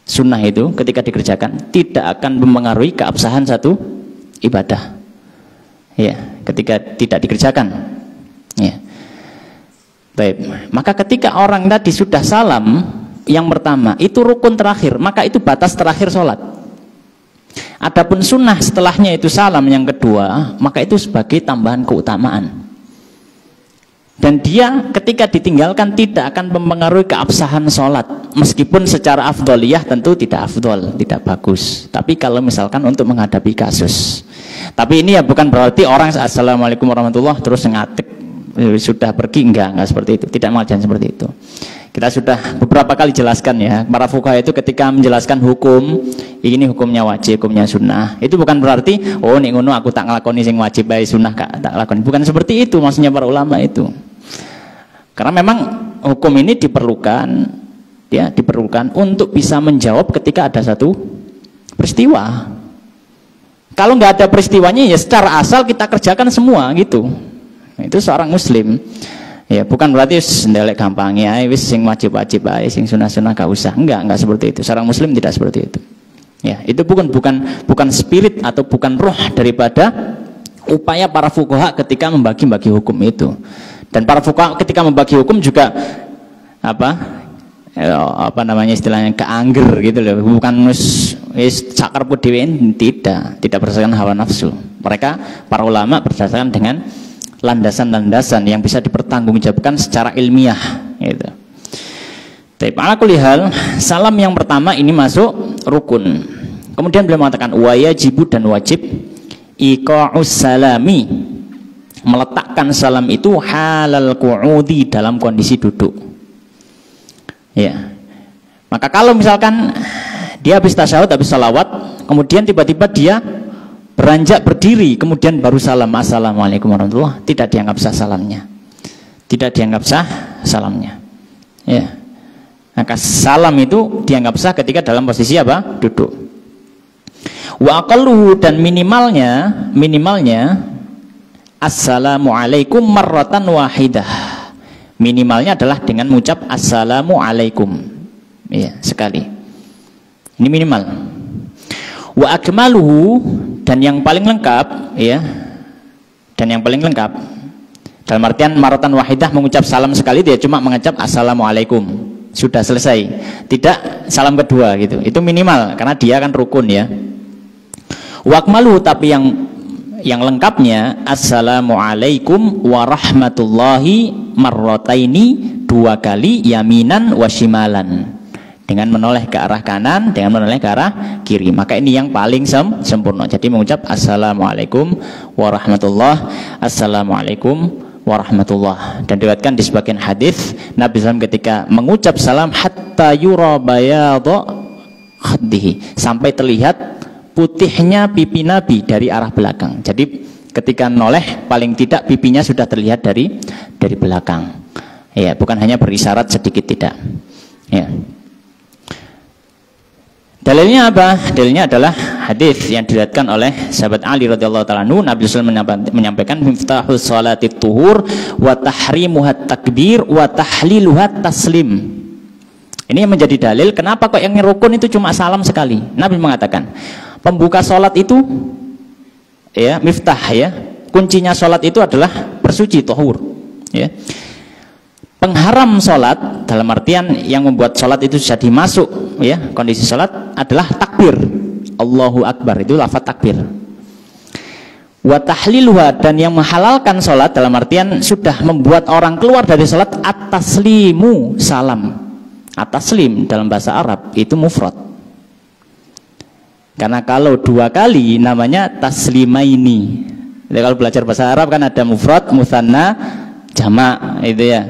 Sunnah itu ketika dikerjakan tidak akan mempengaruhi keabsahan satu ibadah. Ya, ketika tidak dikerjakan. Ya. Baik, maka ketika orang tadi sudah salam yang pertama, itu rukun terakhir, maka itu batas terakhir sholat. Adapun sunnah setelahnya itu salam yang kedua, maka itu sebagai tambahan keutamaan. Dan dia ketika ditinggalkan tidak akan mempengaruhi keabsahan sholat, meskipun secara afdoliyah tentu tidak afdol, tidak bagus. Tapi kalau misalkan untuk menghadapi kasus, tapi ini ya bukan berarti orang assalamualaikum warahmatullahi terus ngatik sudah pergi, enggak seperti itu, tidak mengajarkan seperti itu. Kita sudah beberapa kali jelaskan ya, para fuqaha itu ketika menjelaskan hukum, ini hukumnya wajib, hukumnya sunnah, itu bukan berarti oh nek ngono aku tak nglakoni sing wajib bae sunnah tak lakoni, bukan seperti itu maksudnya para ulama itu. Karena memang hukum ini diperlukan, ya, diperlukan untuk bisa menjawab ketika ada satu peristiwa. Kalau nggak ada peristiwanya ya secara asal kita kerjakan semua gitu. Itu seorang muslim. Ya, bukan berarti ndelek gampang ya, wis sing wajib-wajib ae, sing sunah-sunah gak usah. Enggak seperti itu. Seorang muslim tidak seperti itu. Ya, itu bukan spirit atau bukan roh daripada upaya para fuqaha ketika membagi-bagi hukum itu. Dan para fuqaha ketika membagi hukum juga apa namanya istilahnya keangger gitu loh, bukan wis sakarepku dhewe, tidak berdasarkan hawa nafsu. Mereka para ulama berdasarkan dengan landasan-landasan yang bisa dipertanggungjawabkan secara ilmiah gitu. Tapi ala kulli hal, salam yang pertama ini masuk rukun. Kemudian beliau mengatakan wajibu dan wajib iqa'us salami, meletakkan salam itu halal qu'udi, dalam kondisi duduk. Ya. Maka kalau misalkan dia habis tasyahud, habis salawat, kemudian tiba-tiba dia beranjak berdiri, kemudian baru salam assalamualaikum warahmatullahi, tidak dianggap sah salamnya. Tidak dianggap sah salamnya. Ya. Maka salam itu dianggap sah ketika dalam posisi apa? Duduk. Wa aqalluhu, dan minimalnya assalamualaikum marratan wahidah. Minimalnya adalah dengan mengucap assalamualaikum. Ya, sekali. Ini minimal. Wa akmaluhu, dan yang paling lengkap, ya. Dan yang paling lengkap Dalam artian maratan wahidah, mengucap salam sekali dia cuma mengucap assalamualaikum, sudah selesai, tidak salam kedua gitu. Itu minimal karena dia kan rukun ya. Wakmalu, tapi yang lengkapnya assalamualaikum warahmatullahi marrataini, 2 kali yaminan washimalan, dengan menoleh ke arah kanan, dengan menoleh ke arah kiri. Maka ini yang paling sempurna. Jadi mengucap assalamualaikum warahmatullah, assalamualaikum warahmatullah. Dan diriwayatkan di sebagian hadis Nabi SAW ketika mengucap salam hatta yura bayadha khaddihi, sampai terlihat putihnya pipi Nabi dari arah belakang. Jadi ketika noleh paling tidak pipinya sudah terlihat dari belakang. Ya, bukan hanya berisyarat sedikit, tidak. Ya. Dalilnya apa? Dalilnya adalah hadis yang diriwayatkan oleh sahabat Ali radhiyallahu taala anhu. Nabi sallallahu alaihi wasallam menyampaikan miftahus sholatit tuhur wa tahrimuhat takbir wa tahliluhat taslim. Ini yang menjadi dalil kenapa kok yang rukun itu cuma salam sekali. Nabi mengatakan pembuka sholat itu ya miftah ya, kuncinya sholat itu adalah bersuci tuhur ya. Pengharam sholat dalam artian yang membuat sholat itu jadi masuk ya, kondisi sholat adalah takbir, Allahu Akbar, itu lafaz takbir. Wa tahliluha, dan yang menghalalkan sholat dalam artian sudah membuat orang keluar dari sholat, at-taslimu, salam. At-taslim dalam bahasa Arab itu mufrad, karena kalau 2 kali namanya taslimaini. Jadi kalau belajar bahasa Arab kan ada mufrad, mutsanna, jamak itu ya.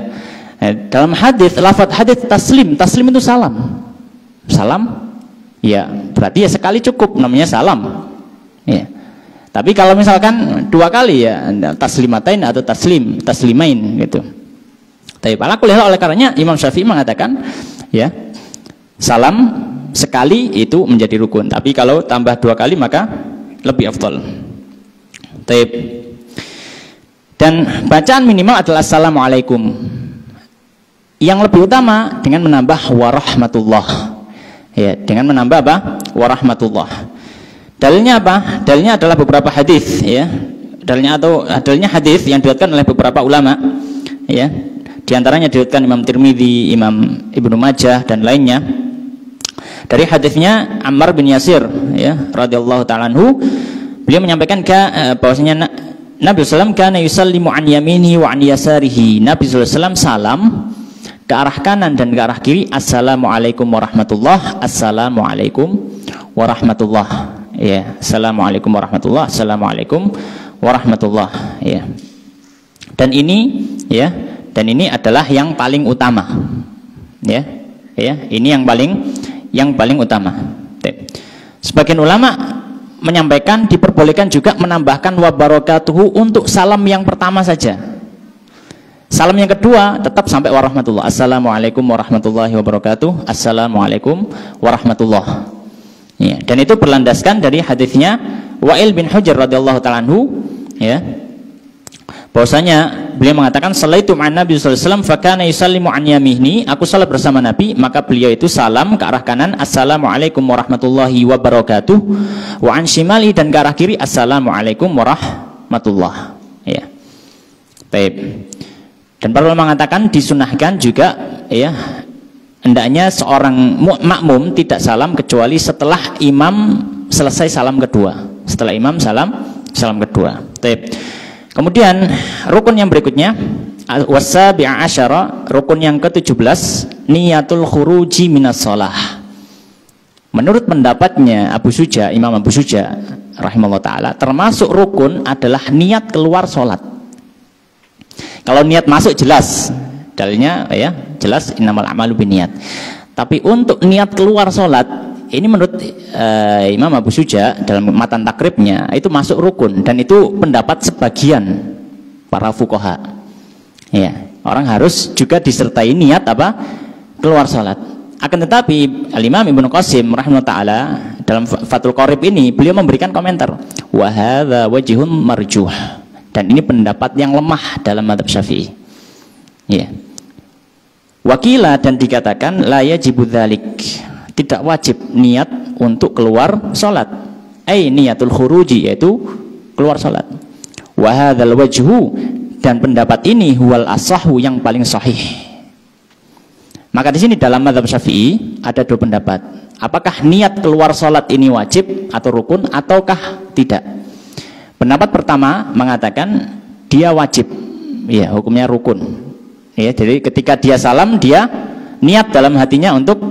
Dalam hadis, lafaz hadis taslim itu salam. Salam ya berarti ya sekali cukup namanya salam ya. Tapi kalau misalkan 2 kali ya taslimatain atau taslimain gitu. Tapi oleh karenanya Imam Syafi'i mengatakan ya salam sekali itu menjadi rukun, tapi kalau tambah 2 kali maka lebih afdal. Dan bacaan minimal adalah assalamualaikum. Yang lebih utama dengan menambah warahmatullah ya, dengan menambah apa? Warahmatullah. Dalilnya apa? Dalilnya adalah beberapa hadis ya. Dalilnya hadis yang diriwayatkan oleh beberapa ulama ya. Di antaranya diriwayatkan Imam Tirmidzi, Imam Ibnu Majah dan lainnya. Dari hadisnya Ammar bin Yasir ya radhiyallahu ta'ala anhu, beliau menyampaikan bahwasanya Nabi sallallahu alaihi wasallam kana yusallimu an yaminihi wa an yasarihi. Nabi sallallahu alaihi wasallam salam ke arah kanan dan ke arah kiri, assalamualaikum warahmatullah, assalamualaikum warahmatullah ya, assalamualaikum warahmatullah, assalamualaikum warahmatullah ya. Dan ini ya, dan ini adalah yang paling utama ya, ini yang paling utama. Sebagian ulama menyampaikan diperbolehkan juga menambahkan wa barakatuhu untuk salam yang pertama saja. Salam yang kedua tetap sampai warahmatullah, assalamualaikum warahmatullahi wabarakatuh, assalamualaikum warahmatullah ya. Dan itu berlandaskan dari hadisnya Wa'il bin Hujr radhiyallahu ta'ala anhu ya, bahwasanya beliau mengatakan salaitu ma'an Nabi sallallahu alaihi wasallam fakana yusallimu an yaminihi, aku salat bersama Nabi maka beliau itu salam ke arah kanan, assalamualaikum warahmatullahi wabarakatuh, wa an shimali, dan ke arah kiri, assalamualaikum warahmatullah ya. Baik. Dan para ulama mengatakan disunahkan juga ya, hendaknya seorang makmum tidak salam kecuali setelah imam selesai salam kedua. Setelah imam salam kedua. Kemudian rukun yang berikutnya wasabi'a asyara, rukun yang ke-17, niyatul khuruji minas shalah. Menurut pendapatnya Imam Abu Suja rahimahullah taala, termasuk rukun adalah niat keluar sholat. Kalau niat masuk jelas, dalilnya ya jelas innamal a'malu binniyat. Tapi untuk niat keluar sholat, ini menurut Imam Abu Suja dalam matan takribnya itu masuk rukun, dan itu pendapat sebagian para fuqaha. Ya, orang harus juga disertai niat apa? Keluar sholat. Akan tetapi Al-Imam Ibnu Qasim rahimahullah taala dalam Fathul Qorib ini beliau memberikan komentar, wa hadza wajhun marjuh. Dan ini pendapat yang lemah dalam mazhab Syafi'i. Ya. Wakila, dan dikatakan la yajibu dzalik, tidak wajib niat untuk keluar salat. Niatul khuruji, yaitu keluar salat. Wa hadzal wajhu, dan pendapat ini huwal asahhu, yang paling sahih. Maka di sini dalam mazhab Syafi'i ada dua pendapat. Apakah niat keluar sholat ini wajib atau rukun ataukah tidak? Pendapat pertama mengatakan dia wajib, ya hukumnya rukun. Ya, jadi ketika dia salam dia niat dalam hatinya untuk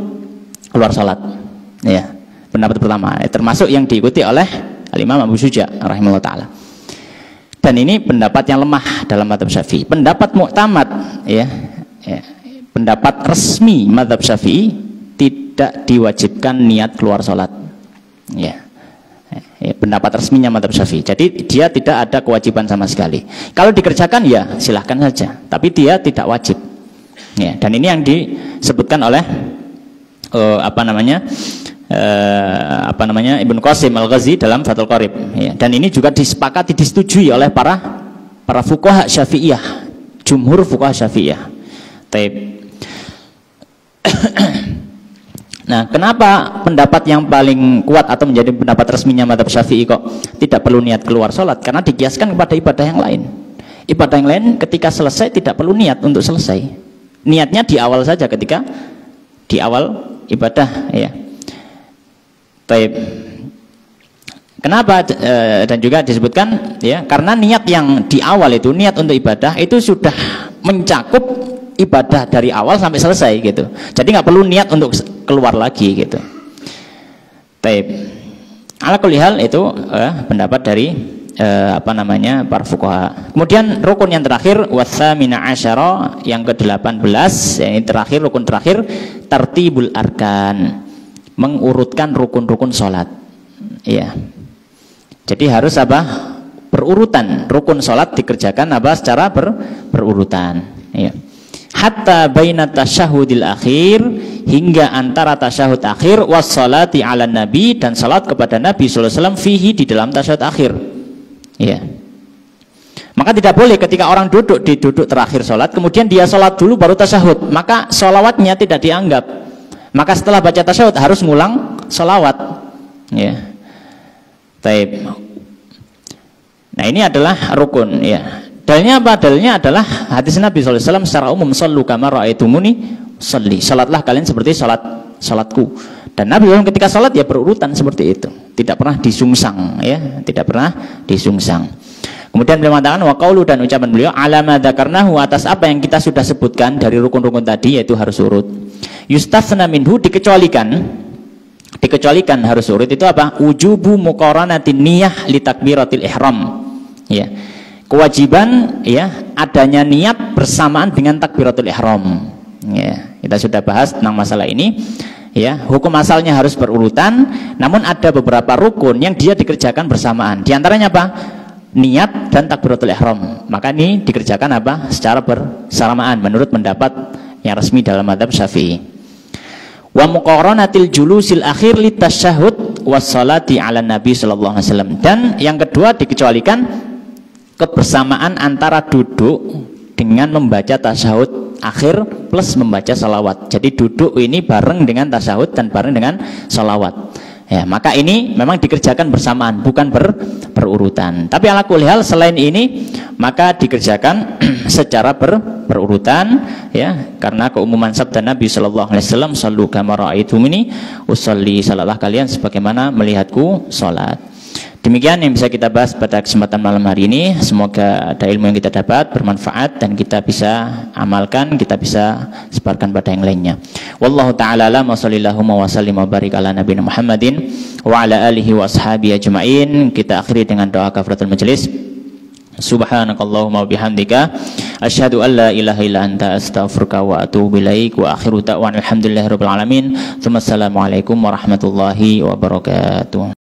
keluar sholat. Ya, pendapat pertama, termasuk yang diikuti oleh Imam Abu Syuja rahimahullah taala. Dan ini pendapat yang lemah dalam mazhab Syafi'i. Pendapat mu'tamad, ya, pendapat resmi mazhab Syafi'i, tidak diwajibkan niat keluar sholat. Ya. Pendapat resminya mazhab Syafi'i. Jadi dia tidak ada kewajiban sama sekali. Kalau dikerjakan ya silahkan saja, tapi dia tidak wajib. Ya. Dan ini yang disebutkan oleh Ibnu Qasim Al-Ghazi dalam Fathul Qarib, ya. Dan ini juga disepakati, disetujui oleh para fuqaha Syafi'iyah, jumhur fuqaha Syafi'iyah. Taib. Nah, kenapa pendapat yang paling kuat atau menjadi pendapat resminya mazhab Syafi'i kok tidak perlu niat keluar sholat? Karena dikiaskan kepada ibadah yang lain. Ibadah yang lain ketika selesai tidak perlu niat untuk selesai. Niatnya di awal saja, ketika di awal ibadah, ya. Baik. Kenapa? Dan juga disebutkan, ya, karena niat yang di awal itu, niat untuk ibadah itu sudah mencakup ibadah dari awal sampai selesai gitu. Jadi nggak perlu niat untuk keluar lagi gitu. Baik. Ala kulli hal itu pendapat dari para fuqaha. Kemudian rukun yang terakhir watsamina asyara, yang ke-18, yang terakhir, rukun terakhir, tartibul arkan, mengurutkan rukun-rukun sholat. Ya. Jadi harus berurutan. Rukun sholat dikerjakan secara berurutan. Ya. Hatta baina tasyahudil akhir, hingga antara tasyahud akhir wassalati ala nabi, dan salat kepada Nabi sallallahu alaihi wasallam fihi, di dalam tasyahud akhir. Ya. Maka tidak boleh ketika orang duduk di duduk terakhir sholat kemudian dia sholat dulu baru tasyahud, maka sholawatnya tidak dianggap. Maka setelah baca tasyahud harus ngulang sholawat. Ya. Taib. Nah, ini adalah rukun, ya. Dalilnya apa? Dalilnya adalah hadis Nabi SAW secara umum, sallu kama ra'aitumuni sholli, salatlah kalian seperti salatku. Dan Nabi SAW ketika salat ya berurutan seperti itu, tidak pernah disungsang, ya, tidak pernah disungsang. Kemudian beliau mengatakan wa qaulu, dan ucapan beliau ala ma dzakarnahu, atas apa yang kita sudah sebutkan dari rukun-rukun tadi, yaitu harus urut. Yustasna minhu, dikecualikan harus urut itu apa? Wujubu muqaranatin niyah li takbiratil ihram. Ya. Kewajiban, ya, adanya niat bersamaan dengan takbiratul ihram. Ya, kita sudah bahas tentang masalah ini. Ya, hukum asalnya harus berurutan, namun ada beberapa rukun yang dia dikerjakan bersamaan. Di antaranya apa? Niat dan takbiratul ihram. Maka ini dikerjakan secara bersamaan menurut pendapat yang resmi dalam mazhab Syafi'i. Wa muqaranatil julusil akhir litasyahud wassalati ala nabi sallallahu alaihi wasallam. Dan yang kedua dikecualikan kebersamaan antara duduk dengan membaca tasyahud akhir plus membaca salawat. Jadi duduk ini bareng dengan tasyahud dan bareng dengan salawat. Ya, maka ini memang dikerjakan bersamaan, bukan berurutan. Tapi ala kulli hal selain ini maka dikerjakan secara berurutan, ya, karena keumuman sabda Nabi sallallahu alaihi wasallam, sallu kama ra'aitumuni usolli, salatlah kalian sebagaimana melihatku salat. Demikian yang bisa kita bahas pada kesempatan malam hari ini. Semoga ada ilmu yang kita dapat bermanfaat dan kita bisa amalkan, kita bisa sebarkan pada yang lainnya. Wallahu ta'ala alam, wa sallallahu wa sallim wa barik ala nabiyina Muhammadin wa ala alihi wa ashabihi ajma'in. Kita akhiri dengan doa kafaratul majelis. Subhanakallahumma wa bihamdika asyhadu an la ilaha illa anta astaghfiruka wa atubu ilaik, wa akhiru da'wana alhamdulillahirabbil alamin. Assalamualaikum warahmatullahi wabarakatuh.